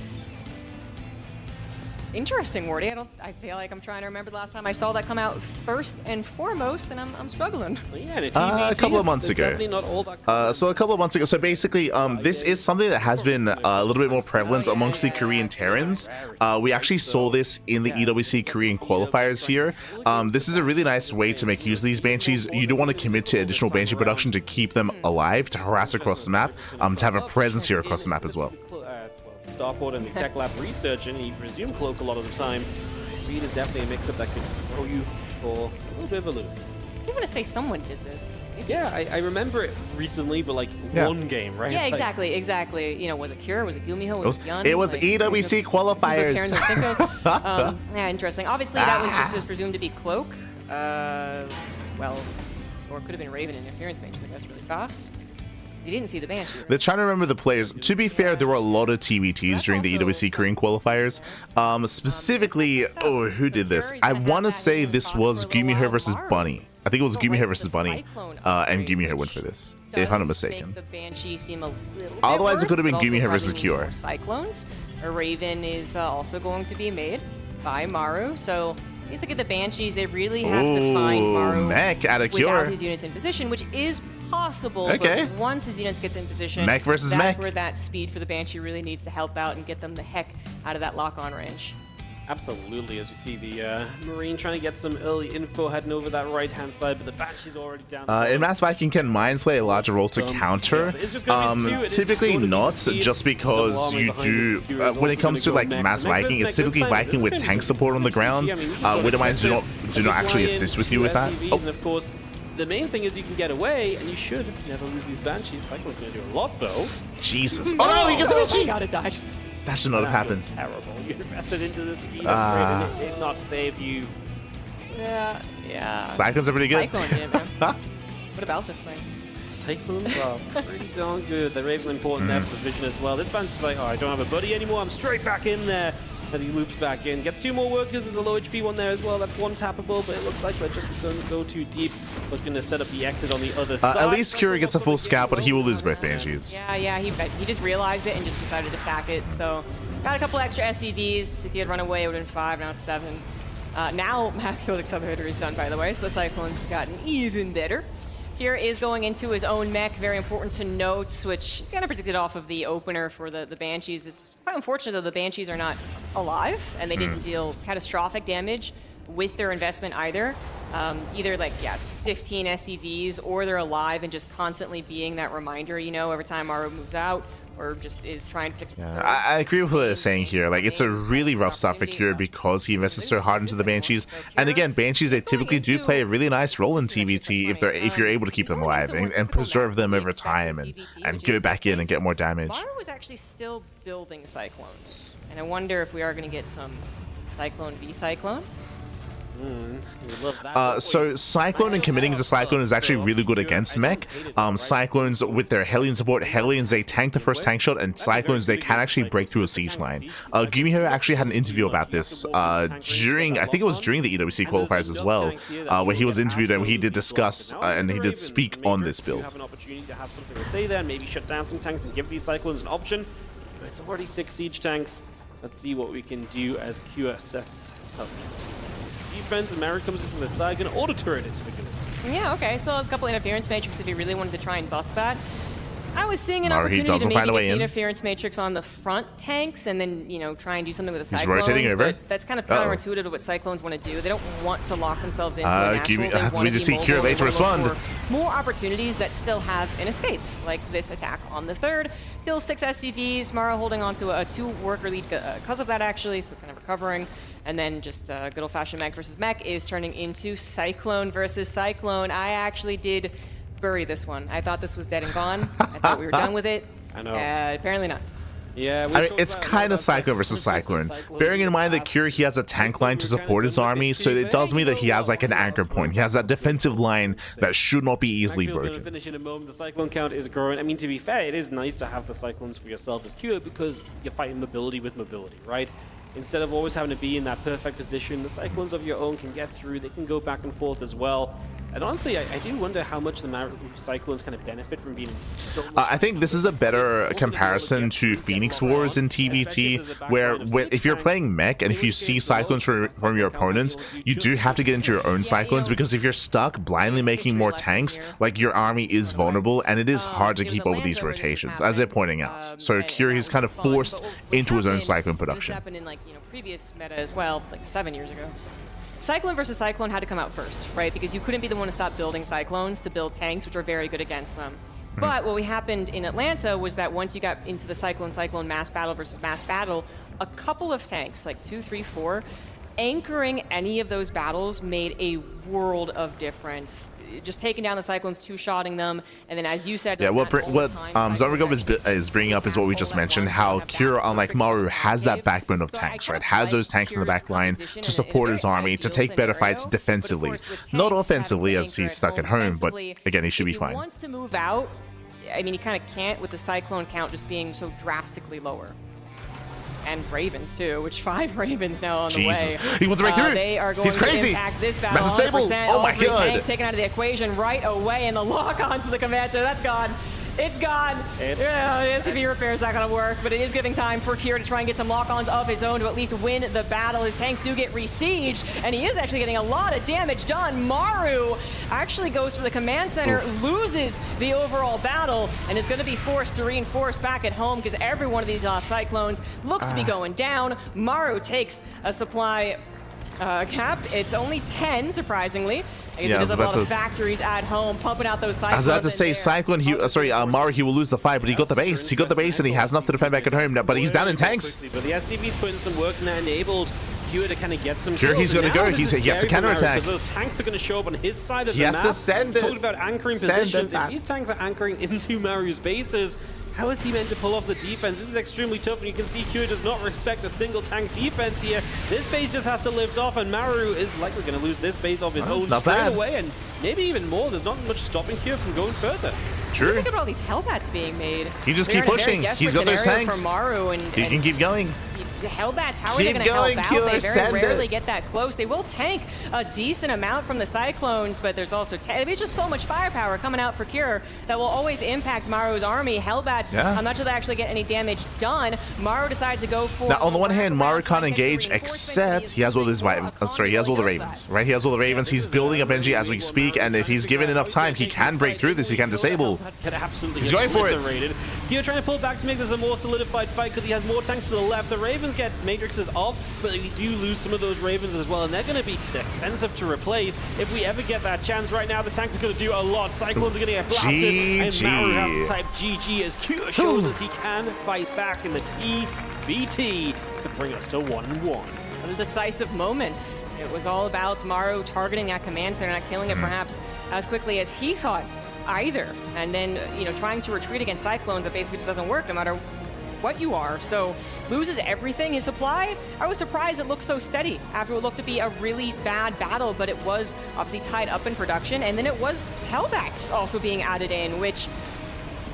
Interesting, Wardy. I feel like I'm trying to remember the last time I saw that come out first and foremost, and I'm struggling.
Well, yeah, TvT,
a couple of months ago. So a couple of months ago. So basically, this is something that has been a little bit more prevalent amongst the Korean Terrans. We actually saw this in the EWC Korean qualifiers here. This is a really nice way to make use of these Banshees. You don't want to commit to additional Banshee production to keep them alive, to harass across the map, to have a presence here across the map as well.
Starport and the Tech Lab research, and he presumed Cloak a lot of the time. Speed is definitely a mix-up that could throw you for a little bit of a loop.
I want to say someone did this.
Yeah, I remember it recently, but like one game, right?
Yeah, exactly. You know, was it Cure? Was it Gumiho? Was it Yun?
It was EWC qualifiers.
Yeah, interesting. Obviously, that was just presumed to be Cloak. Well, or it could have been Raven interference Banshees, I guess, really fast. You didn't see the Banshee.
They're trying to remember the players. To be fair, there were a lot of TvTs during the EWC Korean qualifiers. Specifically, who did this? I want to say this was Gumiho versus Bunny. I think it was Gumiho versus Bunny, and Gumiho went for this, if I'm not mistaken.
The Banshee seem a little
Otherwise, it could have been Gumiho versus Cure.
Cyclones. A Raven is also going to be made by Maru, so you look at the Banshees, they really have to find Maru
mech out of Cure
without his units in position, which is possible, but once his units gets in position,
mech versus
that's where that speed for the Banshee really needs to help out and get them the heck out of that lock-on range.
Absolutely, as you see the Marine trying to get some early info heading over that right-hand side, but the Banshee's already down.
In Mass Viking, can mines play a larger role to counter? Typically not, just because you do, when it comes to like Mass Viking, it's typically Viking with tank support on the ground. Widow mines do not actually assist with you with that.
And of course, the main thing is you can get away, and you should never lose these Banshees. Cyclone's going to do a lot, though.
Jesus. Oh no, he gets a Banshee!
God, it died.
That should not have happened.
Terrible. You invested into the speed upgrade, and it did not save you.
Yeah.
Cyclones are pretty good.
Cyclone, yeah, man. What about this thing?
Cyclones are pretty darn good. They're able to important there for the vision as well. This Banshee is like, oh, I don't have a buddy anymore. I'm straight back in there as he loops back in. Gets 2 more workers. There's a low HP one there as well. That's 1 tappable, but it looks like we're just going to go too deep. Looking to set up the exit on the other side.
At least Kira gets a full scout, but he will lose both Banshees.
Yeah, he just realized it and just decided to stack it. So got a couple extra SCVs. If he had run away, it would have been 5. Now it's 7. Now Max Accelerator is done, by the way, so the Cyclones have gotten even better. Here is going into his own mech. Very important to note, which kind of predicted off of the opener for the Banshees. It's quite unfortunate, though, the Banshees are not alive, and they didn't deal catastrophic damage with their investment either. Either 15 SCVs, or they're alive and just constantly being that reminder, every time Maru moves out, or just is trying to protect his
I agree with what they're saying here. Like, it's a really rough start for Kira because he invested so hard into the Banshees. And again, Banshees, they typically do play a really nice role in TvT if you're able to keep them alive and preserve them over time and go back in and get more damage.
Maru was actually still building Cyclones, and I wonder if we are going to get some Cyclone v Cyclone.
So Cyclone and committing to Cyclone is actually really good against mech. Cyclones with their Hellion support, Hellions they tank the first tank shot, and Cyclones they can actually break through a siege line. Gumiho actually had an interview about this during, I think it was during the EWC qualifiers as well, where he was interviewed and he did discuss and he did speak on this build.
Have an opportunity to have something to say there, and maybe shut down some tanks and give these Cyclones an option. But it's already 6 siege tanks. Let's see what we can do as Kira sets up defense, and Maru comes in from the side, gonna auto turret it to begin with.
Yeah, okay, still has a couple interference matrix if he really wanted to try and bust that. I was seeing an
Maru, he
opportunity to
doesn't find a
maybe
way
get the
in.
interference matrix on the front tanks and then, try and do something with the
He's
Cyclones.
rotating over.
But that's kind of counterintuitive to what Cyclones want to do. They don't want to lock themselves into a natural.
we
They want to
just see
be
Kira
mobile.
late to
They wanna look
respond.
for more opportunities that still have an escape, like this attack on the 3rd. Kills 6 SCVs. Maru holding on to a 2-worker lead because of that, actually, so they're kind of recovering. And then just good old-fashioned mech versus mech is turning into Cyclone versus Cyclone. I actually did bury this one. I thought this was dead and gone. I thought we were done with it.
I know.
Apparently not.
Yeah,
I mean, it's kind of Cyclone versus Cyclone. Bearing in mind that Kira, he has a tank line to support his army, so it tells me that he has like an anchor point. He has that defensive line that should not be easily broken.
Finish in a moment. The Cyclone count is growing. I mean, to be fair, it is nice to have the Cyclones for yourself as Kira because you're fighting mobility with mobility, right? Instead of always having to be in that perfect position, the Cyclones of your own can get through. They can go back and forth as well. And honestly, I do wonder how much the Maru Cyclones kind of benefit from being so much
I think this is a better comparison to Phoenix Wars in TvT, where if you're playing mech and if you see Cyclones from your opponents, you do have to get into your own Cyclones, because if you're stuck blindly making more tanks, like, your army is vulnerable and it is hard to keep up with these rotations, as they're pointing out. So Kira is kind of forced into his own Cyclone production.
This happened in previous meta as well, like 7 years ago. Cyclone versus Cyclone had to come out first, right? Because you couldn't be the one to stop building Cyclones to build tanks, which are very good against them. But what happened in Atlanta was that once you got into the Cyclone mass battle versus mass battle, a couple of tanks, like 2, 3, 4, anchoring any of those battles made a world of difference. Just taking down the Cyclones, 2-shotting them, and then as you said,
yeah, what Zarvagov is bringing up is what we just mentioned, how Kira, unlike Maru, has that backbone of tanks, right? Has those tanks in the back line to support his army, to take better fights defensively. Not offensively, as he's stuck at home, but again, he should be fine.
If he wants to move out, I mean, he kind of can't with the Cyclone count just being so drastically lower. And Ravens too, which 5 Ravens now on the way.
He wants to break through.
They are going to impact this battle 100%.
Oh my god.
Tanks taken out of the equation right away, and the lock onto the commander, that's gone. It's gone. The SCV repair is not going to work, but it is giving time for Kira to try and get some lock-ons of his own to at least win the battle. His tanks do get re-sieged, and he is actually getting a lot of damage done. Maru actually goes for the command center, loses the overall battle, and is going to be forced to reinforce back at home because every one of these Cyclones looks to be going down. Maru takes a supply cap. It's only 10, surprisingly. Yeah, there's a lot of factories at home pumping out those Cyclones.
I was about to say, Cyclone, Maru, he will lose the fight, but he got the base. He got the base, and he has enough to defend back at home now, but he's down in tanks.
But the SCV's putting some work in there, enabled Kira to kind of get some
kills. He's going to go. He has to counterattack.
Because those tanks are going to show up on his side of the map.
He has to send it.
Talking about anchoring positions. If these tanks are anchoring into Maru's bases, how is he meant to pull off the defense? This is extremely tough, and you can see Kira does not respect a single tank defense here. This base just has to lift off, and Maru is likely going to lose this base of his own straight away, and maybe even more. There's not much stopping Kira from going further.
True.
Look at all these Hellbats being made.
He just
They're
keep
in a very
pushing.
desperate
He's got those
scenario
tanks.
For Maru and
He can keep going.
The Hellbats, how are they
Keep
going to help
going,
out?
Killer,
They very
send
rarely
it.
get that close. They will tank a decent amount from the Cyclones, but there's also there's just so much firepower coming out for Cure that will always impact Maru's army. Hellbats, I'm not sure they actually get any damage done. Maru decides to go for.
Now, on the one hand, Maru can't engage, except he has all his he has all the Ravens, right? He has all the Ravens. He's building up energy as we speak, and if he's given enough time, he can break through this. He can disable. He's going for it.
Cure trying to pull back to make this a more solidified fight because he has more tanks to the left. The Ravens get matrixes off, but we do lose some of those Ravens as well, and they're going to be expensive to replace if we ever get that chance. Right now, the tanks are going to do a lot. Cyclones are going to get blasted, and Maru has to type GG as Cure shows us he can fight back in the TvT to bring us to 1-1.
The decisive moments. It was all about Maru targeting that command center, not killing it perhaps as quickly as he thought either. And then, trying to retreat against Cyclones, that basically just doesn't work no matter what you are. So loses everything. His supply, I was surprised it looked so steady after what looked to be a really bad battle, but it was obviously tied up in production. And then it was Hellbats also being added in, which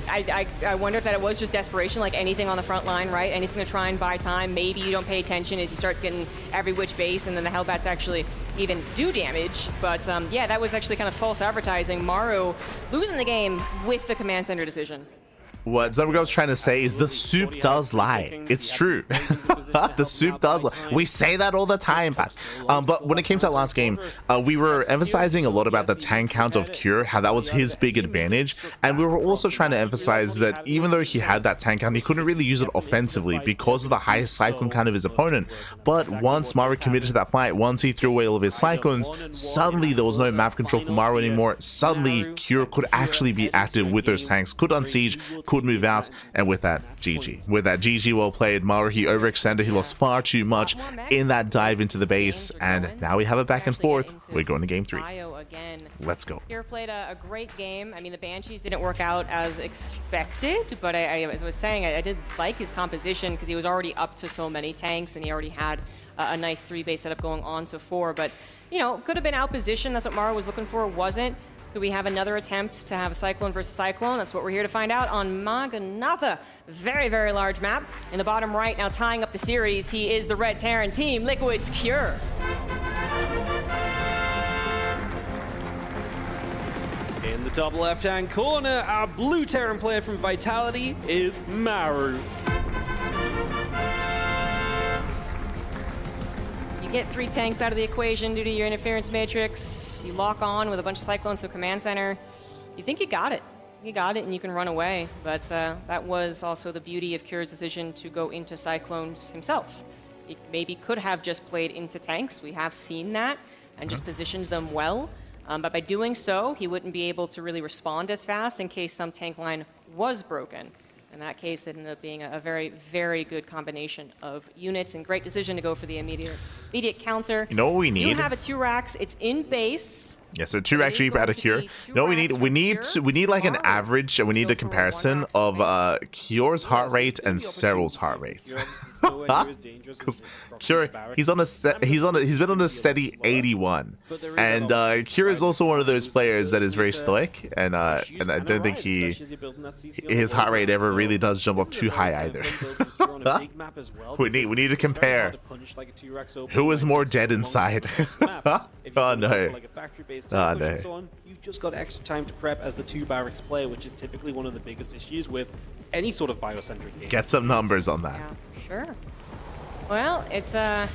I wonder if that it was just desperation, like anything on the front line, right? Anything to try and buy time. Maybe you don't pay attention as you start getting every which base, and then the Hellbats actually even do damage. But yeah, that was actually kind of false advertising. Maru losing the game with the command center decision.
What Zumbergo's trying to say is the soup does lie. It's true. The soup does lie. We say that all the time, but when it came to that last game, we were emphasizing a lot about the tank count of Cure, how that was his big advantage, and we were also trying to emphasize that even though he had that tank count, he couldn't really use it offensively because of the high Cyclone count of his opponent. But once Maru committed to that fight, once he threw away all of his Cyclones, suddenly there was no map control for Maru anymore. Suddenly, Cure could actually be active with those tanks, could unsiege, could move out, and with that, GG. With that, GG well played. Maru, he overextended, he lost far too much in that dive into the base, and now we have it back and forth. We're going to game 3. Let's go.
Cure played a great game. I mean, the Banshees didn't work out as expected, but as I was saying, I did like his composition because he was already up to so many tanks, and he already had a nice 3-base setup going on to 4, but, could have been outpositioned. That's what Maru was looking for. Wasn't. Could we have another attempt to have a Cyclone versus Cyclone? That's what we're here to find out on Maganatha. Very, very large map. In the bottom right, now tying up the series, he is the Red Terran team, Liquid's Cure.
In the top left-hand corner, our blue Terran player from Vitality is Maru.
Get 3 tanks out of the equation due to your interference matrix. You lock on with a bunch of Cyclones to command center. You think you got it. You got it and you can run away. But that was also the beauty of Cure's decision to go into Cyclones himself. He maybe could have just played into tanks. We have seen that and just positioned them well. But by doing so, he wouldn't be able to really respond as fast in case some tank line was broken. In that case, it ended up being a very, very good combination of units and great decision to go for the immediate counter.
You know what we need?
You have a 2 racks. It's in base.
Yeah, so 2 rack Reaper out of Cure. You know what we need? We need like an average, and we need a comparison of Cure's heart rate and Cyril's heart rate. Because Cure, he's been on a steady 81, and Cure is also one of those players that is very stoic, and I don't think his heart rate ever really does jump up too high either. we need to compare. Who is more dead inside? Oh no. Oh no.
You've just got extra time to prep as the 2 barracks player, which is typically one of the biggest issues with any sort of biocentric game.
Get some numbers on that.
Yeah, sure. Well, it's can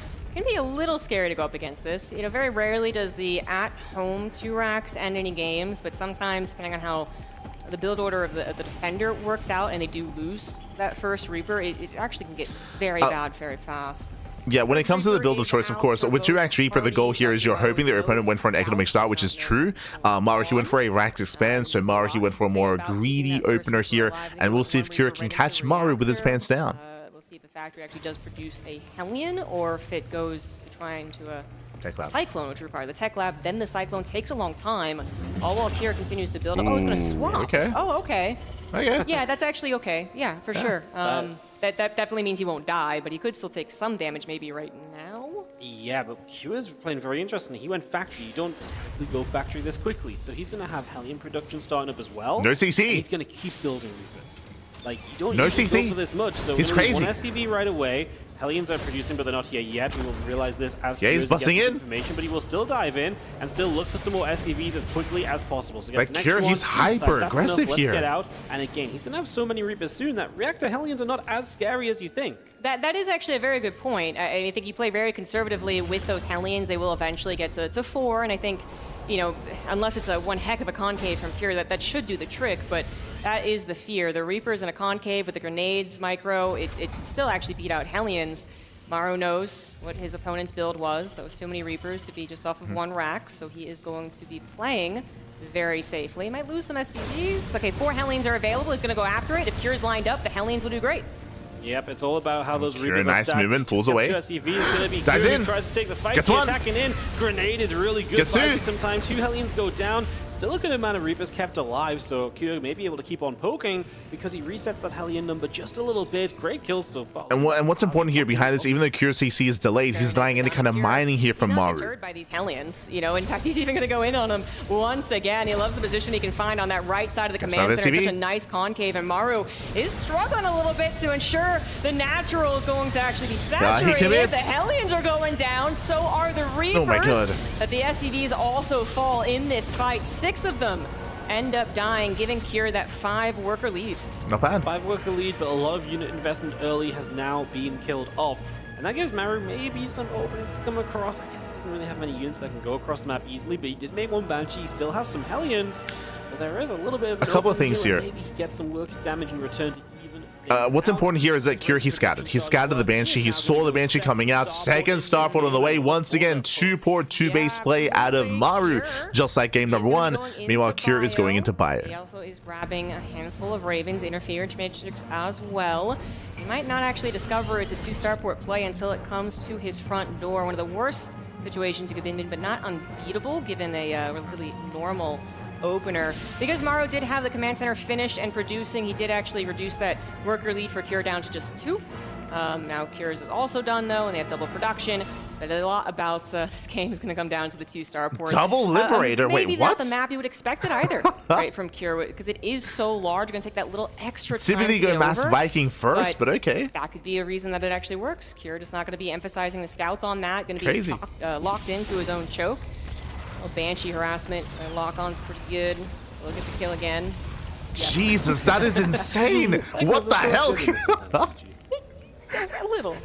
be a little scary to go up against this. Very rarely does the at-home 2 racks end any games, but sometimes, depending on how the build order of the defender works out and they do lose that first Reaper, it actually can get very bad very fast.
Yeah, when it comes to the build of choice, of course, with 2-Rax Reaper, the goal here is you're hoping that your opponent went for an economic start, which is true. Maru, he went for a Rax Expand, so Maru, he went for a more greedy opener here, and we'll see if Cure can catch Maru with his pants down.
Let's see if the factory actually does produce a Hellion, or if it goes to trying to
Tech Lab.
Cyclone, which requires the Tech Lab, then the Cyclone takes a long time, all while Cure continues to build up. Oh, he's going to swap.
Okay.
Oh, okay.
Okay.
Yeah, that's actually okay. Yeah, for sure. That definitely means he won't die, but he could still take some damage maybe right now.
Yeah, but Q is playing very interesting. He went factory. You don't typically go factory this quickly. So he's going to have Hellion production starting up as well.
No CC.
And he's going to keep building Reapers. Like, you don't
No
usually
CC.
go for this much. So
He's crazy.
One SCV right away. Hellions are producing, but they're not here yet. We will realize this as
Yeah, he's
Curious
busting
gets
in.
information, but he will still dive in and still look for some more SCVs as quickly as possible. So he
Like
gets the next
Cure,
one,
he's
decides
hyper
that's
aggressive
enough, let's
here.
get out. And again, he's going to have so many Reapers soon that Reactor Hellions are not as scary as you think.
That is actually a very good point. I think you play very conservatively with those Hellions. They will eventually get to 4, and I think, you know, unless it's a one heck of a concave from Pure, that should do the trick, but that is the fear. The Reapers in a concave with the grenades, micro, it still actually beat out Hellions. Maru knows what his opponent's build was. That was too many Reapers to be just off of one rack, so he is going to be playing very safely. Might lose some SCVs. Okay, 4 Hellions are available. He's going to go after it. If Cure's lined up, the Hellions will do great.
Yep, it's all about how those
Cure,
Reapers are
nice
stacked.
movement, pulls
Just
away.
gets 2 SCVs, is going to be
Dives
Cure
in.
who tries to take the fight.
Gets
He's
one.
attacking in. Grenade is really good.
Gets
Buys
two.
you some time. 2 Hellions go down. Still a good amount of Reapers kept alive, so Cure may be able to keep on poking because he resets that Hellion number just a little bit. Great kills so far.
And what's important here behind this, even though Cure CC is delayed, he's denying any kind of mining here from
He's not
Maru.
deterred by these Hellions, you know. In fact, he's even going to go in on them once again. He loves the position he can find on that right side of the command
That's
center.
SCV.
Such a nice concave, and Maru is struggling a little bit to ensure the natural is going to actually be saturated.
he commits.
The Hellions are going down, so are the Reapers.
Oh my God.
But the SCVs also fall in this fight. 6 of them end up dying, giving Cure that 5 worker lead.
Not bad.
5 worker lead, but a lot of unit investment early has now been killed off. And that gives Maru maybe some openings to come across. I guess he doesn't really have many units that can go across the map easily, but he did make 1 Banshee. He still has some Hellions. So there is a little bit of
A couple of
opening
things
here,
here.
and maybe he gets some worker damage in return to even
What's important here is that Cure, he scattered. He scattered the Banshee. He saw the Banshee coming out. Second starport on the way. Once again, 2-port, 2-base play out of Maru, just like game number 1. Meanwhile, Cure is going into
He
Bio.
also is grabbing a handful of Ravens, interference matrix as well. He might not actually discover it's a 2-starport play until it comes to his front door. One of the worst situations you could be in, but not unbeatable given a relatively normal opener. Because Maru did have the command center finished and producing, he did actually reduce that worker lead for Cure down to just 2. Now Cure's is also done though, and they have double production. But a lot about this game is going to come down to the 2-starport.
Double Liberator?
Maybe
Wait,
not
what?
the map you would expect it either, right, from Cure, because it is so large. Going to take that little extra time
Typically
to get
go Mass
over,
Viking first, but okay.
that could be a reason that it actually works. Cure just not going to be emphasizing the scouts on that. Going to be
Crazy.
locked into his own choke. Oh, Banshee harassment. Lock-on's pretty good. Look at the kill again. Yes.
Jesus, that is insane. What the hell?
A little.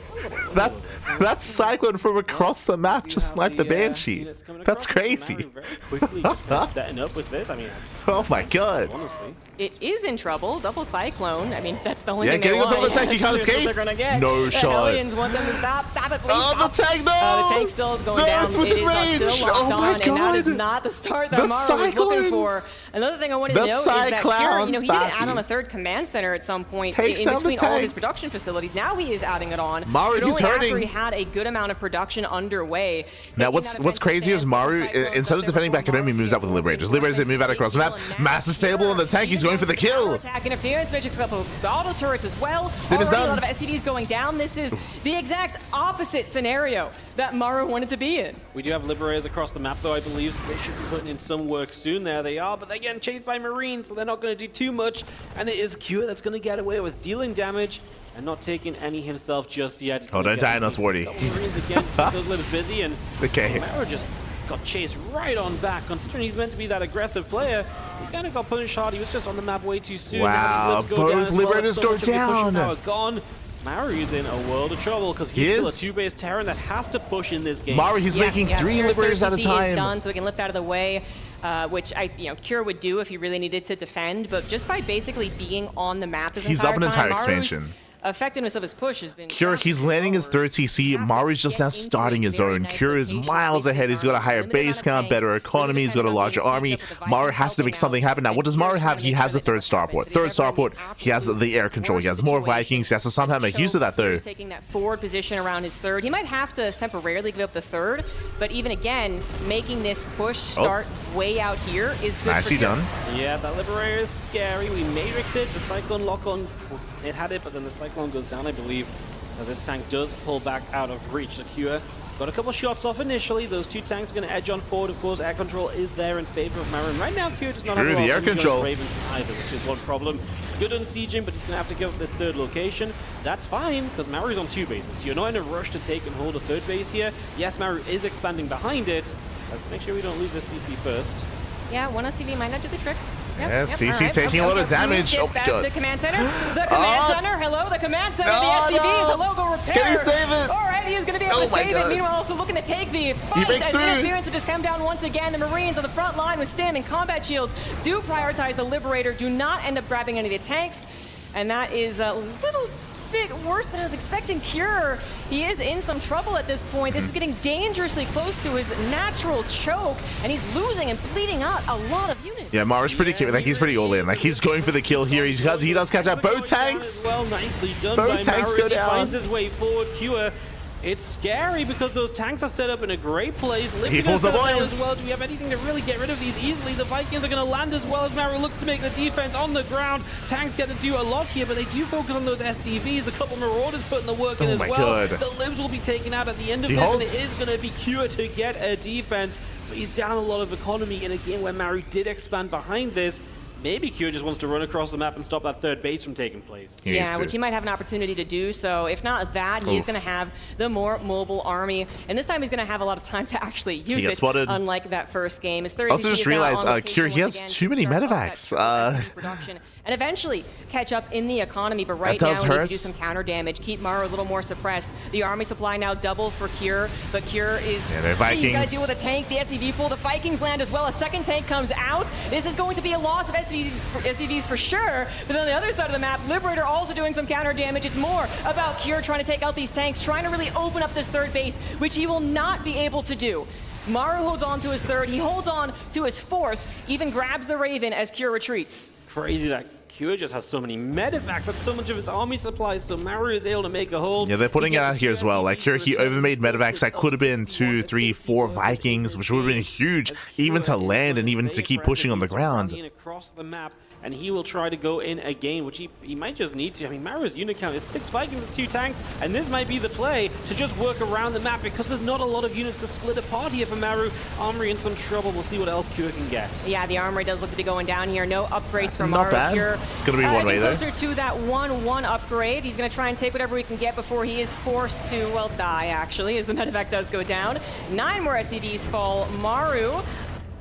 That Cyclone from across the map just sniped the Banshee. That's crazy.
Very quickly just kind of setting up with this. I mean,
Oh my God.
honestly.
It is in trouble. Double Cyclone. I mean, that's the only
Yeah,
thing
getting
they
on top of
want.
the tank, you can't
That's what
escape.
They're gonna get.
No
the
shot.
Hellions want them to stop. Stop it, please.
Oh, the
stop.
tank, no!
The tank's still going
No,
down.
it's
It
within
is
range.
still locked
Oh my
on, and that is
God.
not the start
The
that Maru was looking for.
Cyclones.
Another thing I wanted
The
to note is that Cure, you know, he did
Cyclones,
add on a
Pappy.
3rd command center at some point
Takes
in
down the
between all of
tank.
his production facilities. Now he is adding it on.
Maru,
but
he's
only after
hurting.
he had a good amount of production underway.
Now,
Taking
what's
that offensive
crazy is
stance,
Maru,
getting Cyclones
instead
up
of
there
defending back
before
at home, he moves out with Liberators.
Maru
Liberators move out across the map. Mass is stable on the tank. He's going for the kill.
Attack interference, Matrix couple auto turrets as well.
Stin is
Already
done.
a lot of SCVs going down. This is the exact opposite scenario that Maru wanted to be in.
We do have Liberators across the map, though, I believe, so they should be putting in some work soon. There they are, but they're getting chased by Marines, so they're not going to do too much. And it is Cure that's going to get away with dealing damage and not taking any himself just yet.
Oh, don't die on us, Wardy.
Marines again, to keep those livers busy, and
It's okay.
Maru just got chased right on back. Considering he's meant to be that aggressive player, he kind of got punished hard. He was just on the map way too soon.
Wow,
Now these libs go
both
down as well.
Liberators
So
go
much of the pushing
down.
power gone. Maru's in a world of trouble because
He
he's still a
is.
2-base Terran that has to push in this game.
Maru, he's making 3
Cure's
Liberators at a
3CC is
time.
done, so we can lift out of the way, which Cure would do if he really needed to defend. But just by basically being on the map this
He's up an entire
Maru's
expansion.
effectiveness of his push has been
Cure, he's landing his 3rd CC. Maru's just now starting his own. Cure is miles ahead. He's got a higher base count, better economy. He's got a larger army. Maru has to make something happen. Now, what does Maru have? He has the 3rd starport. 3rd starport, he has the air control. He has more Vikings. He has to somehow make use of that, though.
He's taking that forward position around his 3rd. He might have to temporarily give up the 3rd, but even again, making this push start way out here is good.
Nicely
for Cure.
done.
Yeah, that Liberator is scary. We Matrix it. The Cyclone lock on. It had it, but then the Cyclone goes down, I believe, as this tank does pull back out of reach. The Cure Got a couple shots off initially. Those two tanks are going to edge on forward. Of course, air control is there in favor of Maru. Right now, Kyo does not have a lot
the air
of
control.
Ravens either, which is one problem. Good on sieging, but he's going to have to give up this third location. That's fine, because Maru's on 2 bases. So you're not in a rush to take and hold a 3rd base here. Yes, Maru is expanding behind it. Let's make sure we don't lose this CC first.
Yeah, one SCV might not do the trick.
Yeah, CC taking a lot of damage.
Get back to the command center. The command center. Hello, the command center. The SCVs. Hello, go repair.
Can he save it?
All right, he is going to be able to
my
save
God.
it. Meanwhile, also looking to take the fight
breaks
as
through.
interference will just come down once again. The Marines on the front line with stim and combat shields do prioritize the Liberator, do not end up grabbing any of the tanks, and that is a little bit worse than I was expecting. Cure, he is in some trouble at this point. This is getting dangerously close to his natural choke, and he's losing and bleeding out a lot of units.
Yeah, Maru's pretty cute. Like, he's pretty all in. Like, he's going for the kill here. He does catch out both tanks.
Well, nicely done
Both
by
tanks
Maru
go
as he
down.
finds his way forward. Cure. It's scary because those tanks are set up in a great place.
He pulls the boys.
As well. Do we have anything to really get rid of these easily? The Vikings are going to land as well as Maru looks to make the defense on the ground. Tanks get to do a lot here, but they do focus on those SCVs. A couple Marauders putting the work in as well.
God.
The Libs will be taken out at the end of
He
this,
holds.
and it is going to be Cure to get a defense. But he's down a lot of economy in a game where Maru did expand behind this. Maybe Cure just wants to run across the map and stop that 3rd base from taking place.
Yeah, which he might have an opportunity to do. So if not that, he is going to have the more mobile army. And this time he's going to have a lot of time to actually use it,
spotted.
unlike that first game. His
Also just realized, Cure, he has too many medevacs.
And eventually catch up in the economy. But right
That
now
does
we need
hurt.
to do some counter damage, keep Maru a little more suppressed. The army supply now double for Cure, but Cure is...
Yeah, they're
he's got
Vikings.
to deal with a tank, the SCV pool. The Vikings land as well. A second tank comes out. This is going to be a loss of SCVs for sure. But on the other side of the map, Liberator also doing some counter damage. It's more about Cure trying to take out these tanks, trying to really open up this 3rd base, which he will not be able to do. Maru holds on to his 3rd. He holds on to his 4th, even grabs the Raven as Cure retreats.
Crazy that Cure just has so many medevacs, that's so much of his army supplies, so Maru is able to make a hold.
Yeah, they're putting it out here as well. Like, Cure, he overmade medevacs. That could have been 2, 3, 4 Vikings, which would have been huge, even to land and even to keep pushing on the ground.
Across the map, and he will try to go in again, which he might just need to. I mean, Maru's unit count is 6 Vikings and 2 tanks, and this might be the play to just work around the map because there's not a lot of units to split apart here for Maru. Armory in some trouble. We'll see what else Cure can get.
Yeah, the Armory does look to be going down here. No upgrades from
Not
Maru.
bad.
Cure.
It's going to be one way, though.
Closer to that 1-1 upgrade. He's going to try and take whatever he can get before he is forced to, well, die, actually, as the medevac does go down. 9 more SCVs fall. Maru,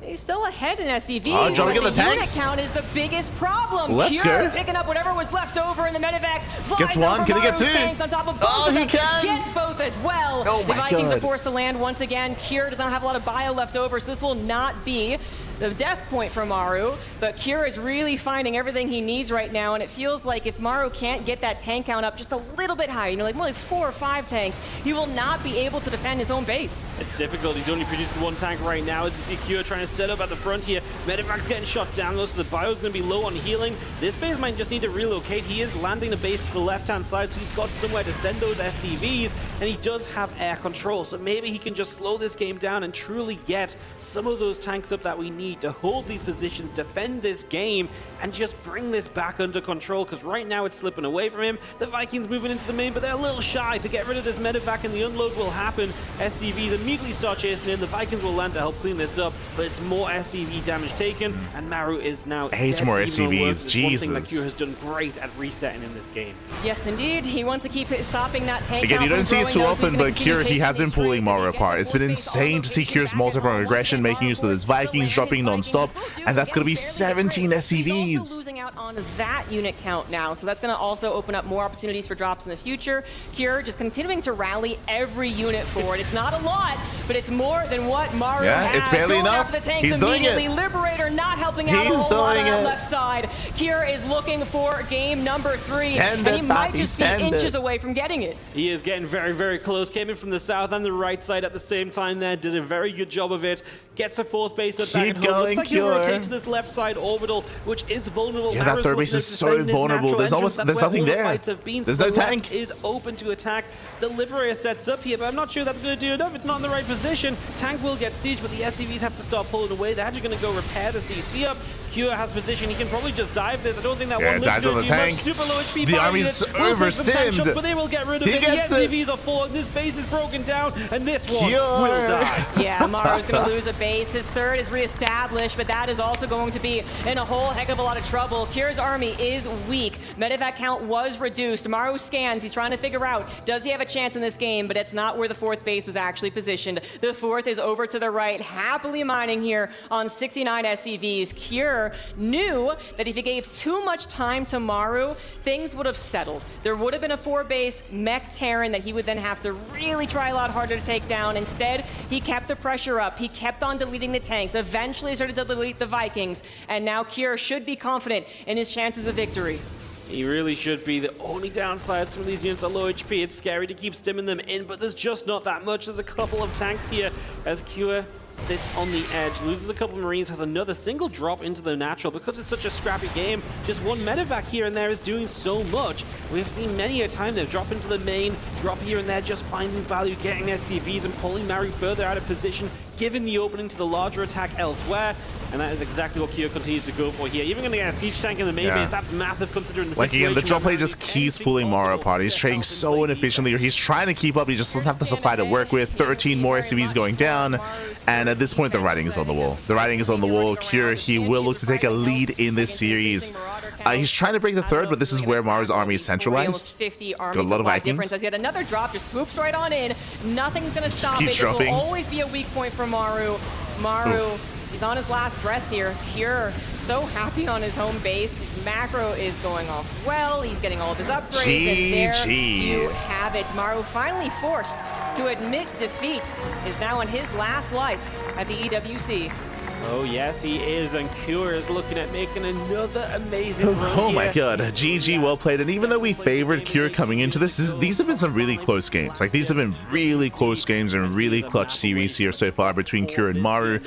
he's still ahead in SCV.
Oh, jumping in the tanks.
Unit count is the biggest problem.
Let's
Cure
go.
picking up whatever was left over in the medevacs. Flies
Gets one.
over
Can he get
Maru's
2?
tanks on top of both
Oh,
of
he
them.
can.
Gets both as well.
Oh,
The
my
Vikings
God.
are forced to land once again. Cure does not have a lot of bio left over, so this will not be the death point for Maru, but Cure is really finding everything he needs right now, and it feels like if Maru can't get that tank count up just a little bit higher, you know, like more like 4 or 5 tanks, he will not be able to defend his own base.
It's difficult. He's only producing 1 tank right now as you see Cure trying to set up at the front here. Medevac's getting shot down though, so the bio's going to be low on healing. This base might just need to relocate. He is landing the base to the left-hand side, so he's got somewhere to send those SCVs, and he does have air control, so maybe he can just slow this game down and truly get some of those tanks up that we need to hold these positions, defend this game, and just bring this back under control, because right now it's slipping away from him. The Vikings moving into the main, but they're a little shy to get rid of this medevac, and the unload will happen. SCVs immediately start chasing in. The Vikings will land to help clean this up, but it's more SCV damage taken, and Maru is now
8 more
even
SCVs,
worse. It's one thing that
Jesus.
Cure has done great at resetting in this game.
Yes, indeed. He wants to keep stopping that tank.
Again, you
count
don't see
from
it too
growing, though, so
often,
he's gonna
but
continue
Cure, he
taking
has been
these
pulling
straight.
Maru
He gets
apart.
a
It's been
full base
insane to see
all
Cure's
the way
multiple
back.
aggression, making use of those Vikings dropping non-stop, and that's going to be 17
He's also
SCVs.
losing out on that unit count now, so that's going to also open up more opportunities for drops in the future. Cure just continuing to rally every unit forward. It's not a lot, but it's more than what Maru
Yeah,
has.
it's barely
Going
enough.
after the tanks
He's doing it.
immediately. Liberator not helping out
He's
a whole lot on
doing
that
it.
left side. Cure is looking for game number 3,
Send
and he
it,
might
Papi,
just be
send
inches
it.
away from getting it.
He is getting very, very close. Came in from the south and the right side at the same time there. Did a very good job of it. Gets a 4th base up back
Keep
at home.
going,
Looks like he'll
Cure.
rotate to this left side orbital, which is vulnerable
Yeah,
now.
that third base is so vulnerable. There's nothing there. There's no tank.
Is open to attack. The Liberator sets up here, but I'm not sure that's going to do enough. It's not in the right position. Tank will get sieged, but the SCVs have to start pulling away. They're actually going to go repair the CC up. Cure has position. He can probably just dive this. I don't think that one
dives on the tank.
Super low HP.
The army's overstimmed.
But they will get rid of it. The SCVs are falling. This base is broken down, and this one will die.
Yeah, Maru's going to lose a base. His third is reestablished, but that is also going to be in a whole heck of a lot of trouble. Cure's army is weak. Medevac count was reduced. Maru scans. He's trying to figure out, does he have a chance in this game? But it's not where the fourth base was actually positioned. The fourth is over to the right, happily mining here on 69 SCVs. Cure knew that if he gave too much time to Maru, things would have settled. There would have been a 4-base mech Terran that he would then have to really try a lot harder to take down. Instead, he kept the pressure up. He kept on deleting the tanks. Eventually started to delete the Vikings. And now Cure should be confident in his chances of victory.
He really should be. The only downside to some of these units are low HP. It's scary to keep stimming them in, but there's just not that much. There's a couple of tanks here as Cure sits on the edge, loses a couple of Marines, has another single drop into the natural. Because it's such a scrappy game, just one medevac here and there is doing so much. We've seen many a time they've dropped into the main, drop here and there, just finding value, getting SCVs and pulling Maru further out of position, giving the opening to the larger attack elsewhere. And that is exactly what Cure continues to go for here. Even going to get a siege tank in the main base, that's massive considering the situation.
Again, the drop play just keeps pulling Maru apart. He's trading so inefficiently. He's trying to keep up. He just doesn't have the supply to work with. 13 more SCVs going down. And at this point, the writing is on the wall. The writing is on the wall. Cure, he will look to take a lead in this series. He's trying to break the third, but this is where Maru's army is centralized. Got a lot of Vikings.
As yet another drop just swoops right on in. Nothing's going to stop it. This will always be a weak point for Maru. He's on his last breaths here. Cure, so happy on his home base. His macro is going off well. He's getting all of his upgrades. And there you have it. Maru finally forced to admit defeat, is now in his last life at the EWC.
Oh yes, he is, and Cure is looking at making another amazing run
Oh my god, GG, well played. And even though we favored Cure coming into this, these have been some really close games. Like, these have been really close games and really clutch series here so far between Cure and Maru.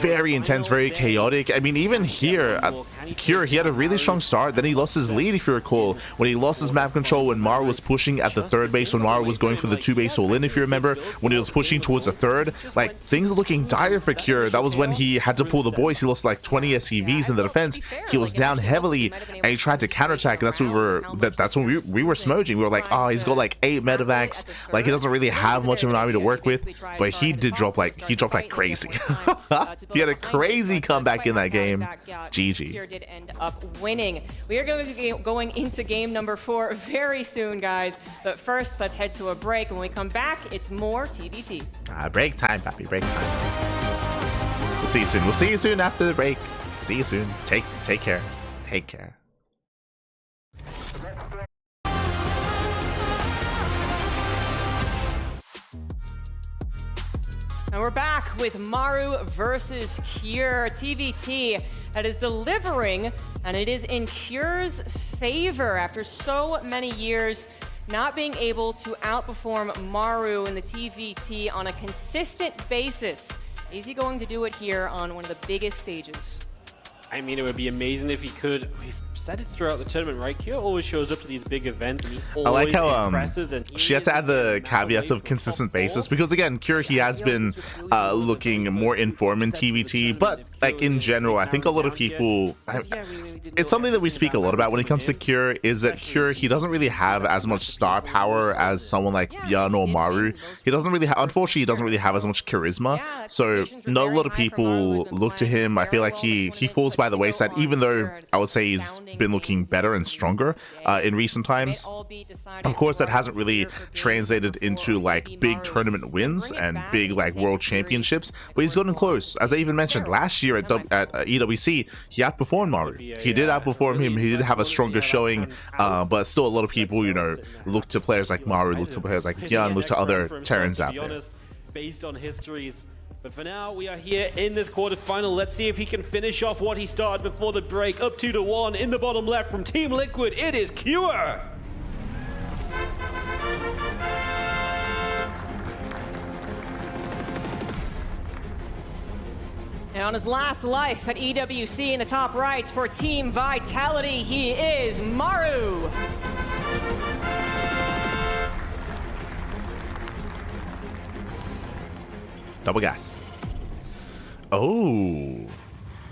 Very intense, very chaotic. I mean, even here, Cure, he had a really strong start, then he lost his lead, if you recall, when he lost his map control, when Maru was pushing at the third base, when Maru was going for the 2-base all-in, if you remember, when he was pushing towards the third. Like, things are looking dire for Cure. That was when he had to pull the boys. He lost like 20 SCVs in the defense. He was down heavily, and he tried to counterattack, and that's when we were smudging. We were like, oh, he's got like 8 medevacs. Like, he doesn't really have much of an army to work with, but he dropped like crazy. He had a crazy comeback in that game. GG.
Did end up winning. We are going into game number 4 very soon, guys. But first, let's head to a break. When we come back, it's more TvT.
Break time, papi. Break time. We'll see you soon. We'll see you soon after the break. See you soon. Take care. Take care.
And we're back with Maru versus Cure. TvT that is delivering, and it is in Cure's favor after so many years not being able to outperform Maru in the TvT on a consistent basis. Is he going to do it here on one of the biggest stages?
I mean, it would be amazing if he could. We've said it throughout the tournament, right? Cure always shows up to these big events, and he always impresses. And
she had to add the caveats of consistent basis, because again, Cure, he has been looking more informed in TvT, but like in general, I think a lot of people, it's something that we speak a lot about when it comes to Cure, is that Cure, he doesn't really have as much star power as someone like Yun or Maru. He doesn't really have, unfortunately, he doesn't really have as much charisma, so not a lot of people look to him. I feel like he falls by the wayside, even though I would say he's been looking better and stronger in recent times. Of course, that hasn't really translated into like big tournament wins and big like world championships, but he's gotten close. As I even mentioned, last year at EWC, he outperformed Maru. He did outperform him. He did have a stronger showing, but still a lot of people, you know, look to players like Maru, look to players like Yun, look to other Terrans out there.
Based on histories. But for now, we are here in this quarterfinal. Let's see if he can finish off what he started before the break. Up 2-1 in the bottom left from Team Liquid. It is Cure.
And on his last life at EWC in the top right for Team Vitality, he is Maru.
Double gas. Oh,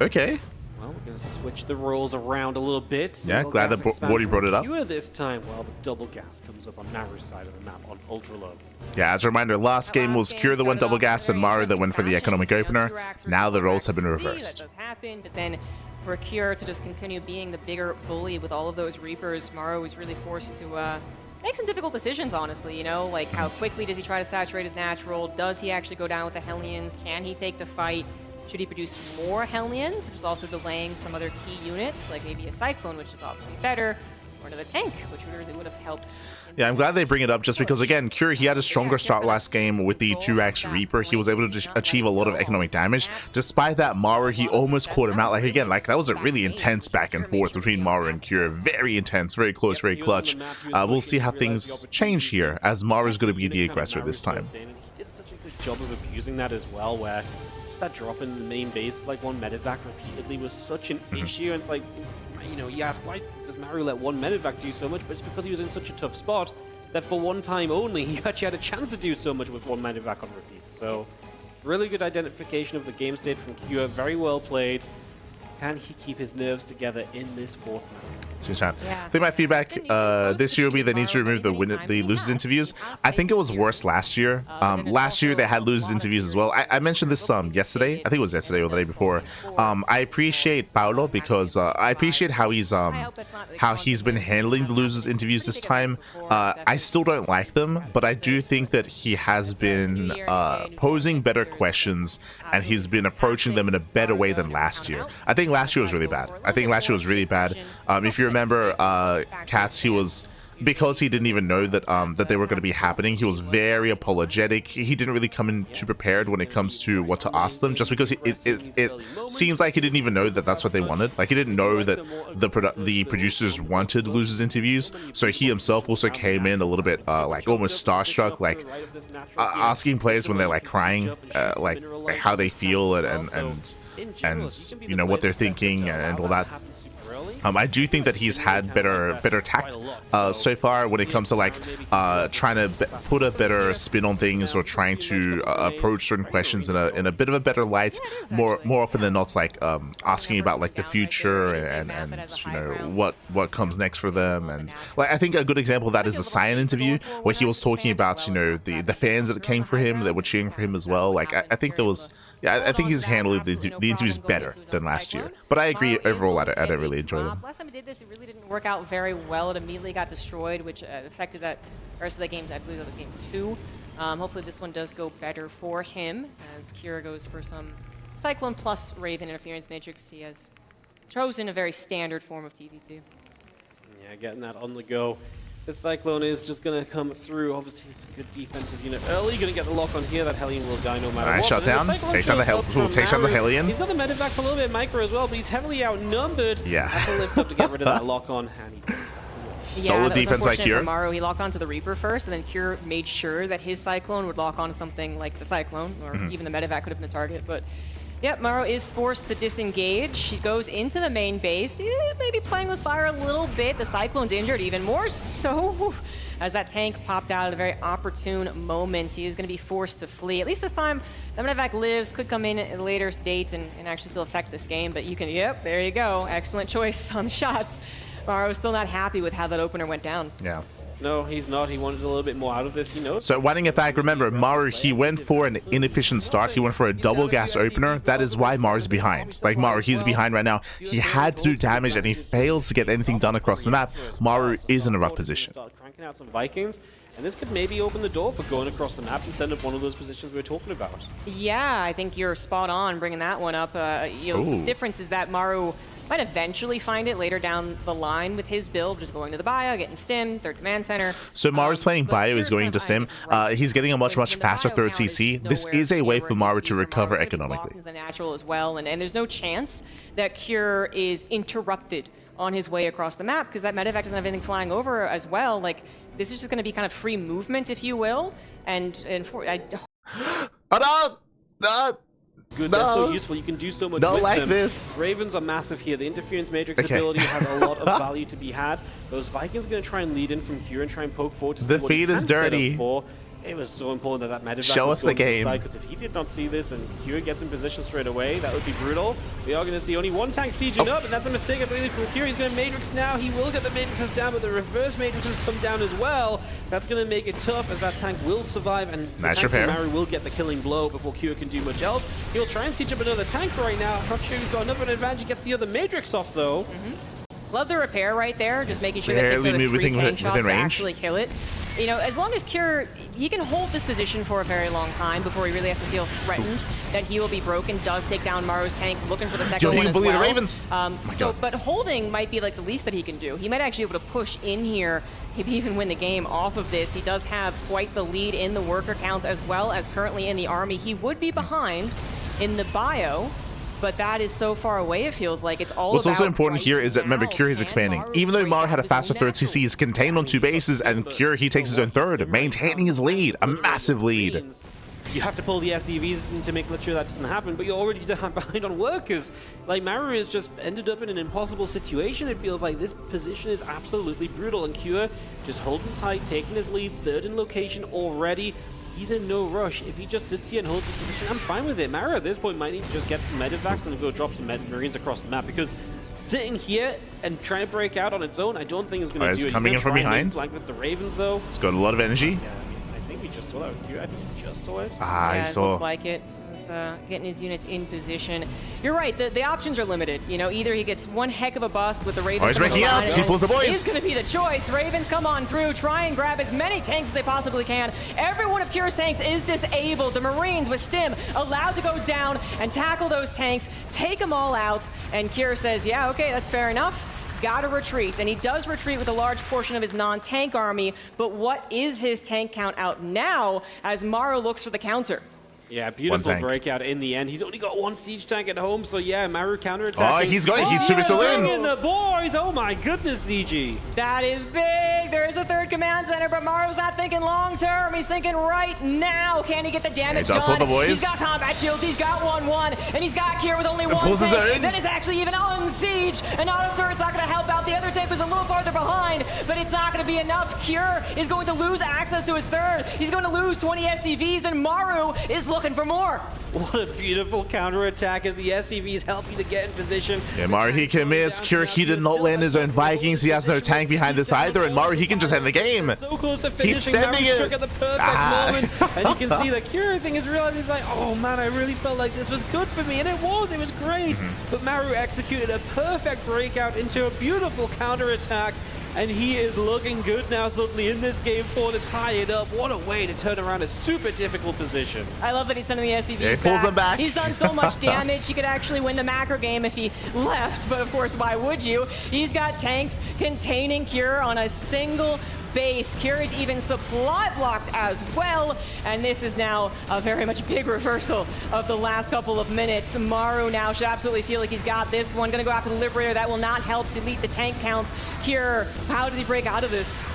okay.
Well, we're going to switch the roles around a little bit.
Yeah,
Single
glad
gas
that Bordy
expansion
brought it up.
Pure this time. Well, the double gas comes up on Maru's side of the map on ultra low.
Yeah, as a reminder, last game was Cure that went double gas and Maru that went for the economic opener. Now the roles have been reversed.
That does happen, but then for Cure to just continue being the bigger bully with all of those Reapers, Maru was really forced to make some difficult decisions, honestly, you know? Like, how quickly does he try to saturate his natural? Does he actually go down with the Hellions? Can he take the fight? Should he produce more Hellions, which is also delaying some other key units, like maybe a Cyclone, which is obviously better, or another tank, which really would have helped.
Yeah, I'm glad they bring it up just because, again, Cure, he had a stronger start last game with the 2x Reaper. He was able to achieve a lot of economic damage. Despite that, Maru, he almost caught him out. Like, again, like, that was a really intense back and forth between Maru and Cure. Very intense, very close, very clutch. We'll see how things change here, as Maru's going to be the aggressor this time.
He did such a good job of abusing that as well, where just that drop in the main base, like one medevac repeatedly, was such an issue. And it's like, you know, you ask, why does Maru let one medevac do so much? But it's because he was in such a tough spot that for one time only, he actually had a chance to do so much with one medevac on repeat. So, really good identification of the game state from Cure. Very well played. Can he keep his nerves together in this fourth map?
Yeah. I think my feedback this year will be they need to remove the losers interviews. I think it was worse last year. Last year they had losers interviews as well. I mentioned this yesterday. I think it was yesterday or the day before. I appreciate Paolo because I appreciate how he's been handling the losers interviews this time. I still don't like them, but I do think that he has been posing better questions and he's been approaching them in a better way than last year. I think last year was really bad. If you remember, Cats, he was, because he didn't even know that that they were going to be happening, he was very apologetic. He didn't really come in too prepared when it comes to what to ask them, just because it seems like he didn't even know that that's what they wanted. Like, he didn't know that the producers wanted losers interviews, so he himself also came in a little bit like almost starstruck, like asking players when they're like crying, like how they feel and you know what they're thinking and all that. I do think that he's had better tact so far when it comes to like trying to put a better spin on things or trying to approach certain questions in a bit of a better light. More often than not, like asking about like the future and you know what comes next for them. And like, I think a good example of that is the Cyan interview where he was talking about, you know, the fans that came for him, that were cheering for him as well. Like, I think there was, yeah, I think he's handled the interviews better than last year. But I agree, overall, I don't really enjoy them.
Last time he did this, it really didn't work out very well. It immediately got destroyed, which affected that rest of the games. I believe that was game 2. Hopefully this one does go better for him, as Kira goes for some Cyclone plus Raven Interference Matrix. He has chosen a very standard form of TvT.
Yeah, getting that on the go. The Cyclone is just going to come through. Obviously, it's a good defensive unit early. Going to get the lock on here. That Hellion will die no matter what.
Nice shot down. Takes down the Hellion.
He's got the medevac for a little bit micro as well, but he's heavily outnumbered.
Yeah.
Has to lift up to get rid of that lock on. And he does that.
Solid defense by Cure.
Maru, he locked onto the Reaper first, and then Cure made sure that his Cyclone would lock onto something like the Cyclone, or even the medevac could have been a target. But yep, Maru is forced to disengage. He goes into the main base. He may be playing with fire a little bit. The Cyclone's injured even more so, as that tank popped out at a very opportune moment. He is going to be forced to flee. At least this time, the medevac lives, could come in at a later date and actually still affect this game. But you can, yep, there you go. Excellent choice on the shots. Maru was still not happy with how that opener went down.
Yeah.
No, he's not. He wanted a little bit more out of this. He knows.
So winding it back, remember, Maru, he went for an inefficient start. He went for a double gas opener. That is why Maru's behind. Like, Maru, he's behind right now. He had to do damage, and he fails to get anything done across the map. Maru is in a rough position.
Start cranking out some Vikings, and this could maybe open the door for going across the map and send up one of those positions we were talking about.
Yeah, I think you're spot on bringing that one up. You know, the difference is that Maru might eventually find it later down the line with his build, just going to the bio, getting stim, third command center.
So Maru's playing bio, he's going to stim. He's getting a much faster third CC. This is a way for Maru to recover economically.
The natural as well, and there's no chance that Cure is interrupted on his way across the map, because that medevac doesn't have anything flying over as well. Like, this is just going to be kind of free movement, if you will. And for
good. They're so useful. You can do so much with
like
them.
this.
Ravens are massive here. The interference matrix ability has a lot of value to be had. Those Vikings are going to try and lead in from Q and try and poke forward to see what he
feed is
can set up
dirty.
for. It was so important that that medevac
Show us the game.
Because if he did not see this and Q gets in position straight away, that would be brutal. We are going to see only one tank sieging up, and that's a mistake, I believe, from Q. He's going to Matrix now. He will get the Matrixes down, but the reverse Matrixes come down as well. That's going to make it tough, as that tank will survive, and the tank from Maru will get the killing blow before Q can do much else. He'll try and siege up another tank right now. I'm not sure he's got enough of an advantage. He gets the other Matrix off, though.
Love the repair right there, just making sure that it takes another 3 tank shots to actually kill it. You know, as long as Cure, he can hold this position for a very long time before he really has to feel threatened that he will be broken. Does take down Maru's tank, looking for the second one as well.
The Ravens.
But holding might be like the least that he can do. He might actually be able to push in here, maybe even win the game off of this. He does have quite the lead in the worker count as well as currently in the army. He would be behind in the bio, but that is so far away, it feels like. It's all
What's
about
also important
right
here is that, remember,
now,
Cure is expanding. Even though Maru had a faster third CC, he's contained on 2 bases, and Cure, he takes his own third, maintaining his lead, a massive lead.
You have to pull the SCVs to make sure that doesn't happen, but you're already behind on workers. Like, Maru has just ended up in an impossible situation. It feels like this position is absolutely brutal, and Cure just holding tight, taking his lead, third in location already. He's in no rush. If he just sits here and holds his position, I'm fine with it. Maru at this point might need to just get some medevacs and go drop some Marines across the map, because sitting here and trying to break out on its own, I don't think is going to do it.
He's coming in from behind.
Like with the Ravens, though.
It's got a lot of energy.
Yeah, I mean, I think we just saw that with Q. I think we just saw it.
Yeah,
he saw.
Looks like it. He's getting his units in position. You're right. The options are limited. You know, either he gets one heck of a bust with the Ravens.
He's breaking out. He pulls the boys.
Is going to be the choice. Ravens come on through, try and grab as many tanks as they possibly can. Every one of Cure's tanks is disabled. The Marines with Stim allowed to go down and tackle those tanks, take them all out. And Cure says, yeah, okay, that's fair enough. Gotta retreat, and he does retreat with a large portion of his non-tank army, but what is his tank count out now as Maru looks for the counter?
Yeah, beautiful breakout in the end. He's only got 1 siege tank at home, so yeah, Maru counterattacking.
Oh, he's going. He's 2 pixel in.
The boys. Oh my goodness, CG.
That is big. There is a third command center, but Maru's not thinking long term. He's thinking right now. Can he get the damage done?
Hold the boys.
He's got combat shields. He's got 1-1, and he's got Cure with only 1 tank. That is actually even on siege. An auto turret's not going to help out. The other tank was a little farther behind, but it's not going to be enough. Cure is going to lose access to his third. He's going to lose 20 SCVs, and Maru is looking for more.
What a beautiful counterattack as the SCVs help you to get in position.
Yeah, Maru, he commits. Cure, he did not land his own Vikings. He has no tank behind this either, and Maru, he can just end the game.
So close to finishing.
He's sending
Maru struck at the perfect moment, and you can see the Cure thing is realizing he's like, oh man, I really felt like this was good for me, and it was great. But Maru executed a perfect breakout into a beautiful counterattack. And he is looking good now suddenly in this game 4 to tie it up. What a way to turn around a super difficult position.
I love that he's sending the SCVs
he pulls them back.
He's done so much damage. He could actually win the macro game if he left, but of course, why would you? He's got tanks containing Cure on a single base. Cure is even supply blocked as well, and this is now a very much big reversal of the last couple of minutes. Maru now should absolutely feel like he's got this one. Gonna go after the Liberator. That will not help delete the tank count. Cure, how does he break out of this?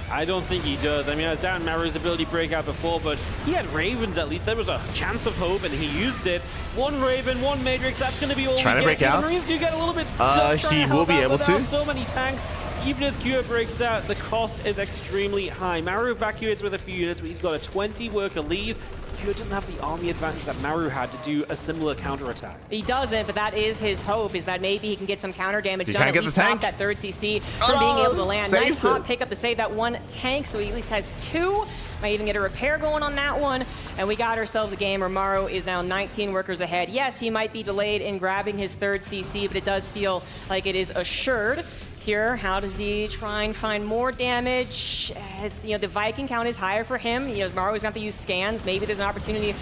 I don't think he does. I mean, I was down Maru's ability breakout before, but he had Ravens at least. There was a chance of hope, and he used it. 1 Raven, 1 Matrix. That's going to be all
trying
we
to
get.
break out.
The Marines do get a little bit stuck.
He will be able to.
So many tanks. Even as Cure breaks out, the cost is extremely high. Maru evacuates with a few units, but he's got a 20 worker lead. Cure doesn't have the army advantage that Maru had to do a similar counterattack.
He doesn't, but that is his hope, is that maybe he can get some counter damage done,
at least
stop that third CC from being able to land. Nice hot pickup to save that 1 tank, so he at least has 2. Might even get a repair going on that one. And we got ourselves a game where Maru is now 19 workers ahead. Yes, he might be delayed in grabbing his third CC, but it does feel like it is assured. Here, how does he try and find more damage? You know, the Viking count is higher for him. You know, Maru's going to have to use scans. Maybe there's an opportunity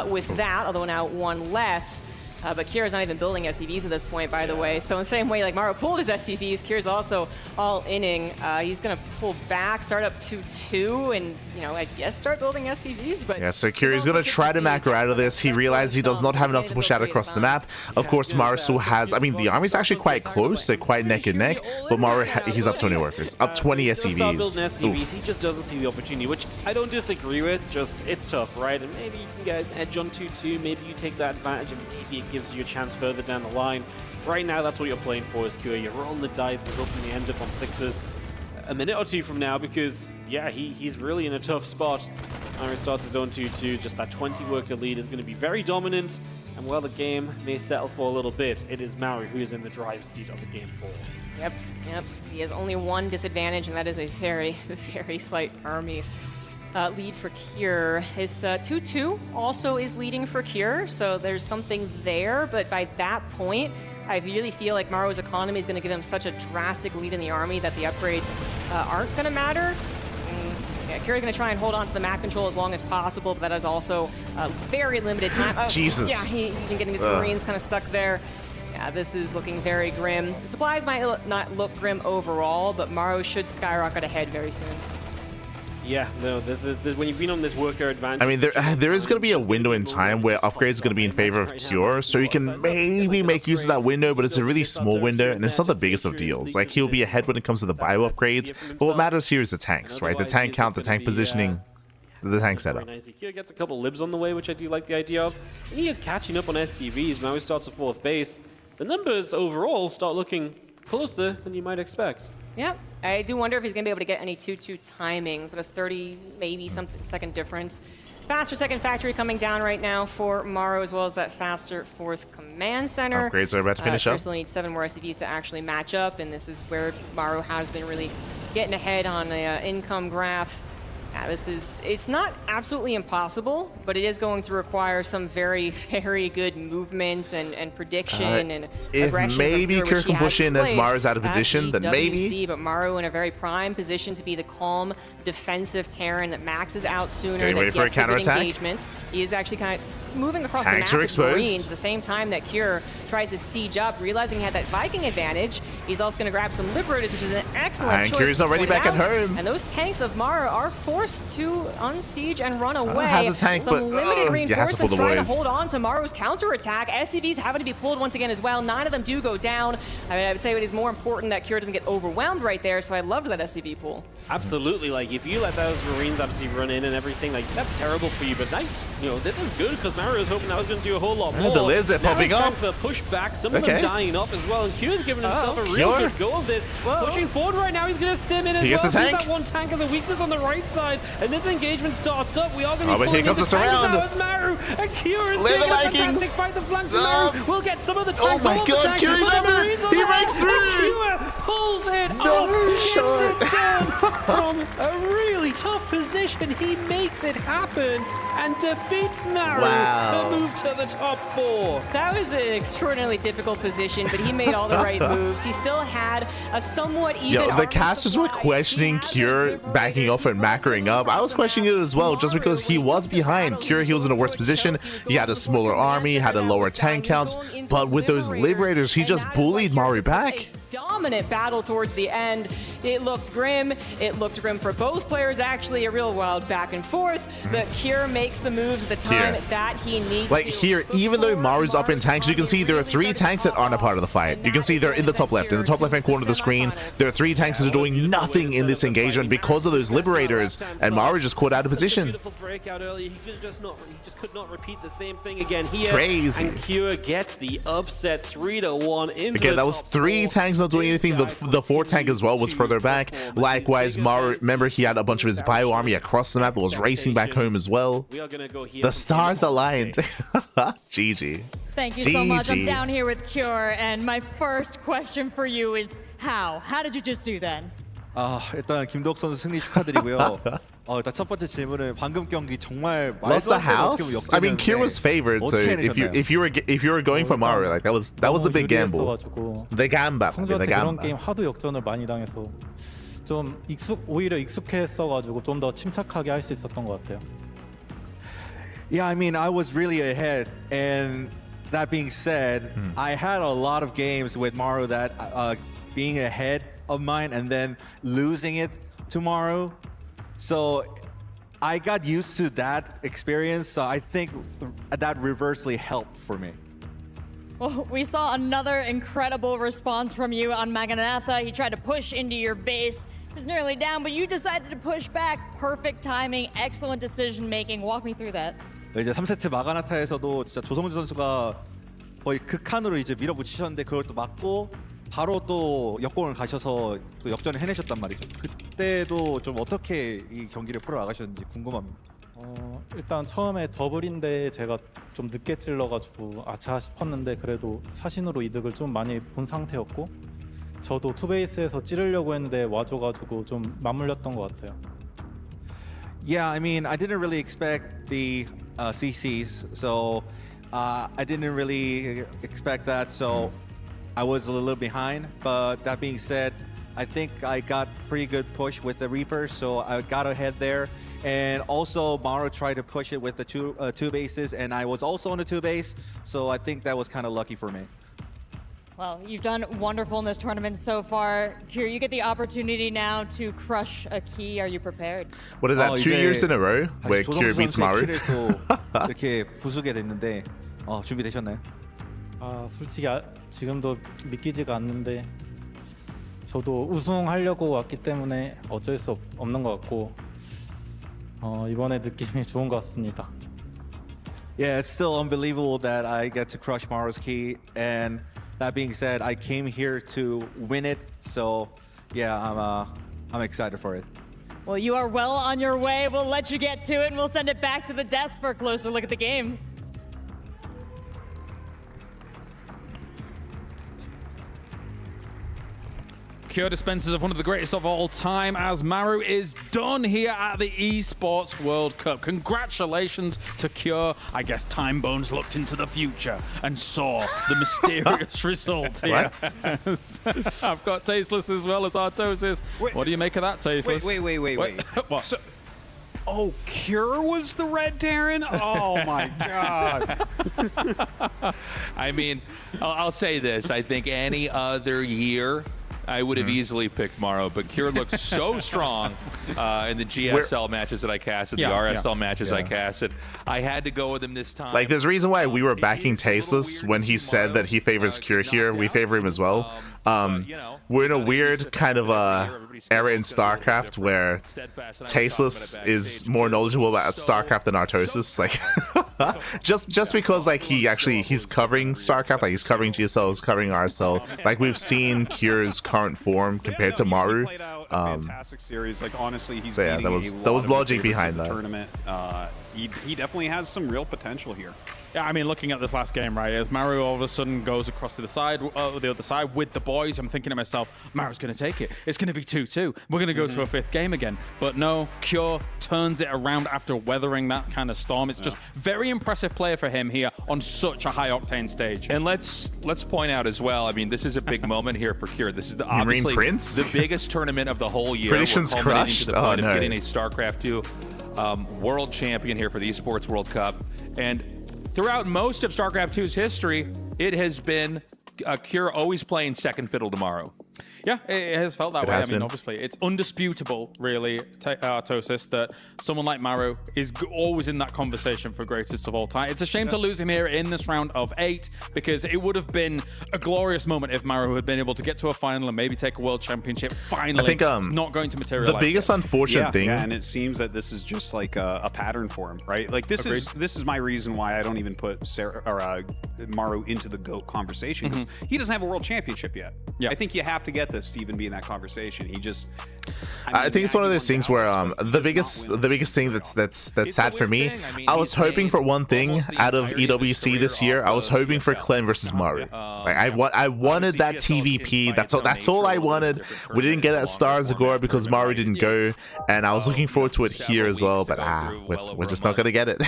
with that, although now 1 less. But Kira's not even building SCVs at this point, by the way. So in the same way, like Maru pulled his SCVs, Kira's also all inning. He's going to pull back, start up 2-2, and, you know, I guess start building SCVs. But
yeah, so Kira's going to try to macro out of this. He realized he does not have enough to push out across the map. Of course, Maru still has, I mean, the army's actually quite close. They're quite neck and neck. But Maru, he's up 20 workers, up 20
Start building
SCVs.
SCVs. He just doesn't see the opportunity, which I don't disagree with. Just, it's tough, right? And maybe you can get an edge on 2-2. Maybe you take that advantage, and maybe it gives you a chance further down the line. Right now, that's what you're playing for, is Kira. You're rolling the dice and hoping you end up on 6s a minute or two from now, because, yeah, he's really in a tough spot. Maru starts his own 2-2. Just that 20 worker lead is going to be very dominant. And while the game may settle for a little bit, it is Maru who is in the drive seat of the game 4.
Yep. He has only one disadvantage, and that is a very, very slight army lead for Cure. His 2-2 also is leading for Cure, so there's something there. But by that point, I really feel like Maru's economy is going to give him such a drastic lead in the army that the upgrades aren't going to matter. Yeah, Cure's going to try and hold on to the map control as long as possible, but that is also very limited time.
Jesus.
Yeah, he's been getting his Marines kind of stuck there. Yeah, this is looking very grim. The supplies might not look grim overall, but Maru should skyrocket ahead very soon.
Yeah, no, this when you've been on this worker advantage.
I mean, there is going to be a window in time where upgrades are going to be in favor of Cure, so you can maybe make use of that window, but it's a really small window, and it's not the biggest of deals. Like, he'll be ahead when it comes to the bio upgrades, but what matters here is the tanks, right? The tank count, the tank positioning, the tank setup.
Kure gets a couple libs on the way, which I do like the idea of. And he is catching up on SCVs. Now he starts at 4th base. The numbers overall start looking closer than you might expect.
Yep. I do wonder if he's going to be able to get any 2-2 timings, but a 30 maybe something second difference. Faster second factory coming down right now for Maru, as well as that faster 4th command center.
Upgrades are about to finish up.
Still need 7 more SCVs to actually match up, and this is where Maru has been really getting ahead on the income graph. It's not absolutely impossible, but it is going to require some very, very good movement and prediction and aggression.
If maybe Kure can push in as Maru's out of position, then maybe.
But Maru in a very prime position to be the calm, defensive Terran that maxes out sooner.
Getting ready for a counterattack.
Engagement. He is actually kind of moving across
Tanks
the
are
map with
exposed.
Marines at the same time that Cure tries to siege up, realizing he had that Viking advantage. He's also going to grab some Liberators, which is an excellent choice.
Cure's already back at home.
And those tanks of Maru are forced to unsiege and run away.
Has a tank,
some
but
limited reinforcements trying to
boys.
hold on to Maru's counterattack. SCVs having to be pulled once again as well. 9 of them do go down. I mean, I would say it is more important that Cure doesn't get overwhelmed right there, so I loved that SCV pull.
Absolutely. Like, if you let those Marines obviously run in and everything, like, that's terrible for you. But now, you know, this is good because Maru was hoping that was going to do a whole lot more.
The lives are popping up.
To push back, some of them dying off as well, and Cure's giving himself a real good go of this. Pushing forward right now, he's going to stim in as well. Sees that one tank as a weakness on the right side, and this engagement starts up. We are going to be pulling into tanks now as Maru, and Cure is taking a fantastic fight. The flank from Maru will get some of the tanks.
Oh my god, Cure does it! He breaks through!
Cure pulls it off, gets it done from a really tough position. He makes it happen and defeats Maru to move to the top 4.
That was an extraordinarily difficult position, but he made all the right moves. He still had a somewhat even
the casters were questioning Cure backing off and macroing up. I was questioning it as well, just because he was behind. Cure, he was in a worse position. He had a smaller army, had a lower tank count, but with those Liberators, he just bullied Maru back.
Dominant battle towards the end. It looked grim. It looked grim for both players, actually. A real wild back and forth. But Cure makes the moves at the time that he needs
like here, even though Maru's up in tanks, you can see there are 3 tanks that aren't a part of the fight. You can see they're in the top left, in the top left-hand corner of the screen. There are 3 tanks that are doing nothing in this engagement because of those Liberators, and Maru just caught out of position.
Beautiful breakout earlier. He just could not repeat the same thing again here.
Crazy.
And Cure gets the upset 3-1 into
Again, that was 3 tanks not doing anything. The 4th tank as well was further back. Likewise, Maru, remember, he had a bunch of his bio army across the map that was racing back home as well. The stars aligned. GG.
Thank you so much. I'm down here with Cure, and my first question for you is how? How did you just do that?
일단 김도욱 선수 승리 축하드리고요. 일단 첫 번째 질문은 방금 경기 정말
Lost the house? I mean, Cure was favored, so if you were going for Maru, like that was a big gamble. The gamba.
성주한테 그런 게임 하도 역전을 많이 당해서 좀 오히려 익숙했어가지고 좀 더 침착하게 할 수 있었던 것 같아요.
Yeah, I mean, I was really ahead, and that being said, I had a lot of games with Maru that being ahead of mine and then losing it to Maru. So I got used to that experience. So I think that reversely helped for me.
Well, we saw another incredible response from you on Maganatha. He tried to push into your base. He was nearly down, but you decided to push back. Perfect timing, excellent decision making. Walk me through that.
이제 3세트 마가나타에서도 진짜 조성주 선수가 거의 극한으로 이제 밀어붙이셨는데 그걸 또 맞고 바로 또 역공을 가셔서 또 역전을 해내셨단 말이죠. 그때도 좀 어떻게 이 경기를 풀어 나가셨는지 궁금합니다.
일단 처음에 더블인데 제가 좀 늦게 찔러가지고 아차 싶었는데 그래도 사신으로 이득을 좀 많이 본 상태였고 저도 투베이스에서 찌르려고 했는데 와줘가지고 좀 맞물렸던 것 같아요.
Yeah, I mean, I didn't really expect the CCs, so I didn't really expect that, so I was a little behind. But that being said, I think I got pretty good push with the Reaper, so I got ahead there. And also, Maru tried to push it with the two bases, and I was also on the two base, so I think that was kind of lucky for me.
Well, you've done wonderful in this tournament so far. Kira, you get the opportunity now to crush a key. Are you prepared?
What is that, 2 years in a row where Kira beats Maru?
이렇게 부수게 됐는데 준비되셨나요?
솔직히 지금도 믿기지가 않는데 저도 우승하려고 왔기 때문에 어쩔 수 없는 것 같고 이번에 느낌이 좋은 것 같습니다.
Yeah, it's still unbelievable that I get to crush Maru's key, and that being said, I came here to win it, so yeah, I'm excited for it.
Well, you are well on your way. We'll let you get to it, and we'll send it back to the desk for a closer look at the games.
Cure dispenses of one of the greatest of all time as Maru is done here at the Esports World Cup. Congratulations to Cure. I guess Time Bones looked into the future and saw the mysterious result here.
What?
I've got Tasteless as well as Artosis. What do you make of that, Tasteless?
Wait.
What?
So, Cure was the red Terran? Oh my God.
I mean, I'll say this. I think any other year, I would have easily picked Maru, but Kira looked so strong in the GSL matches that I casted, the RSL matches I casted. I had to go with him this time.
Like, there's a reason why we were backing Tasteless when he said that he favors Cure here. We favor him as well. We're in a weird kind of era in StarCraft where Tasteless is more knowledgeable about StarCraft than Artosis. Like, just because like he's covering StarCraft, like he's covering GSL, he's covering RSL. Like we've seen Cure's current form compared to Maru.
Fantastic series. Like honestly, he's
so yeah, that was logic behind that.
Tournament. He definitely has some real potential here.
Yeah, I mean, looking at this last game, right, as Maru all of a sudden goes across to the other side with the boys, I'm thinking to myself, Maru's going to take it. It's going to be 2-2. We're going to go to a fifth game again. But no, Cure turns it around after weathering that kind of storm. It's just very impressive play for him here on such a high-octane stage.
And let's point out as well, I mean, this is a big moment here for Cure. This is obviously the biggest tournament of the whole year.
Predictions crushed.
To the point of getting a StarCraft 2 world champion here for the Esports World Cup. And throughout most of StarCraft 2's history, it has been Cure always playing second fiddle to Maru.
Yeah, it has felt that way. I mean, obviously, it's undisputable, really, Tosis, that someone like Maru is always in that conversation for greatest of all time. It's a shame to lose him here in this round of 8, because it would have been a glorious moment if Maru had been able to get to a final and maybe take a world championship. Finally, I think it's not going to materialize.
The biggest unfortunate thing,
and it seems that this is just like a pattern for him, right? Like this is my reason why I don't even put Maru into the GOAT conversation, because he doesn't have a world championship yet. I think you have to get this to even be in that conversation. He just
I think it's one of those things where the biggest thing that's sad for me, I was hoping for one thing out of EWC this year. I was hoping for Clem versus Maru. Like I wanted that TVP. That's all I wanted. We didn't get that Star Zagora because Maru didn't go, and I was looking forward to it here as well. But we're just not gonna get it.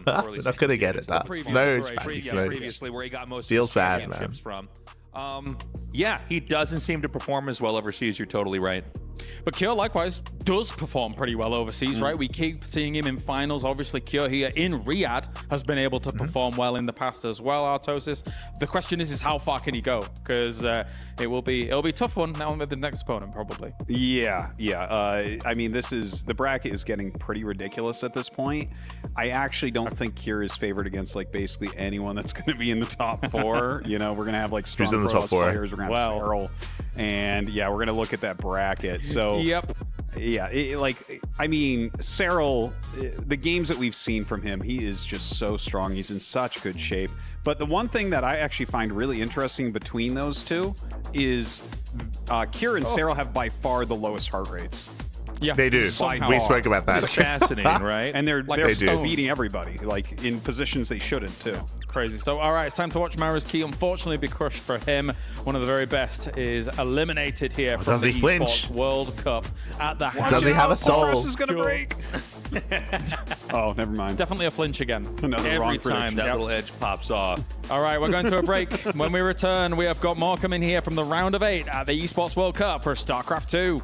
We're not gonna get it. Feels bad, man.
Yeah, he doesn't seem to perform as well overseas. You're totally right.
But Cure, likewise, does perform pretty well overseas, right? We keep seeing him in finals. Obviously, Cure here in Riyadh has been able to perform well in the past as well, Artosis. The question is how far can he go? Because it'll be a tough one now with the next opponent, probably.
Yeah. I mean, the bracket is getting pretty ridiculous at this point. I actually don't think Cure is favored against like basically anyone that's going to be in the top 4. You know, we're going to have like strong
in the top 4?
players. We're going to have Cyril, and yeah, we're going to look at that bracket. So
yep.
Yeah, I mean, Cyril, the games that we've seen from him, he is just so strong. He's in such good shape. But the one thing that I actually find really interesting between those two is Cure and Cyril have by far the lowest heart rates.
Yeah,
they do. We spoke about that.
It's fascinating, right?
And they're beating everybody, like in positions they shouldn't too.
Crazy stuff. All right, it's time to watch Maru's Key. Unfortunately, be crushed for him. One of the very best is eliminated here from the Esports World Cup at the house.
Does he have a soul?
This is gonna break. Oh, never mind.
Definitely a flinch again.
Another
Every
wrong
time that little edge pops off.
All right, we're going to a break. When we return, we have got more coming here from the round of 8 at the Esports World Cup for StarCraft 2.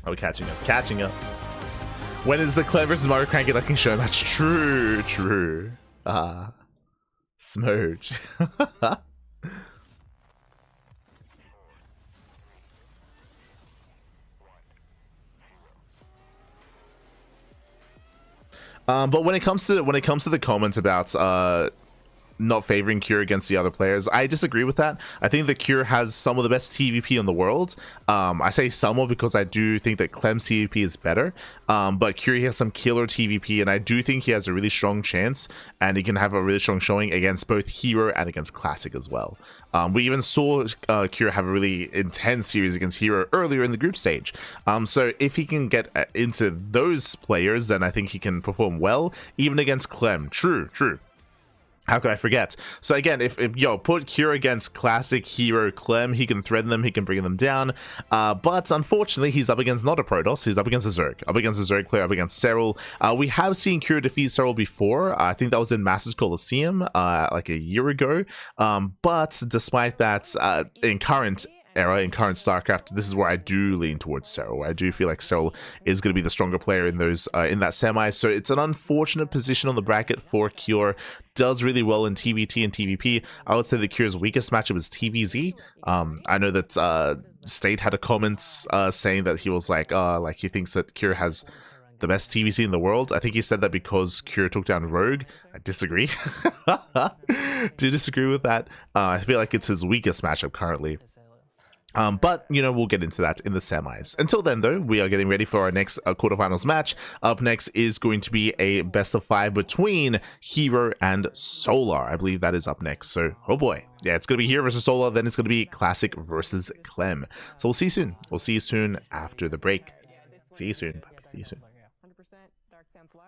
Oh, catching up. When is the Clem versus Maru CranKy Ducking show? That's true. Smooch. But when it comes to the comments about not favoring Cure against the other players, I disagree with that. I think that Cure has some of the best TvP in the world. I say somewhat because I do think that Clem's TvP is better, but Cure has some killer TvP, and I do think he has a really strong chance, and he can have a really strong showing against both Hero and against Classic as well. We even saw Cure have a really intense series against Hero earlier in the group stage. So if he can get into those players, then I think he can perform well, even against Clem. True. How could I forget? So again, if put Cure against Classic, Hero, Clem, he can threaten them, he can bring them down. But unfortunately, he's up against not a Protoss, he's up against a Zerg player, up against Cyril. We have seen Cure defeat Cyril before. I think that was in Masters Coliseum like a year ago. But despite that, in current StarCraft, this is where I do lean towards Cyril. I do feel like Cyril is going to be the stronger player in those in that semi. So it's an unfortunate position on the bracket for Cure. Does really well in TvT and TvP. I would say the Cure's weakest matchup is TvZ. I know that State had a comment saying that he was like he thinks that Cure has the best TvC in the world. I think he said that because Cure took down Rogue. I disagree. Do disagree with that. I feel like it's his weakest matchup currently. But, we'll get into that in the semis. Until then, though, we are getting ready for our next quarterfinals match. Up next is going to be a best of 5 between Hero and Solar. I believe that is up next. So, oh boy. Yeah, it's going to be Hero versus Solar. Then it's going to be Classic versus Clem. So we'll see you soon. We'll see you soon after the break. See you soon. See you soon.
100% Dark Templar.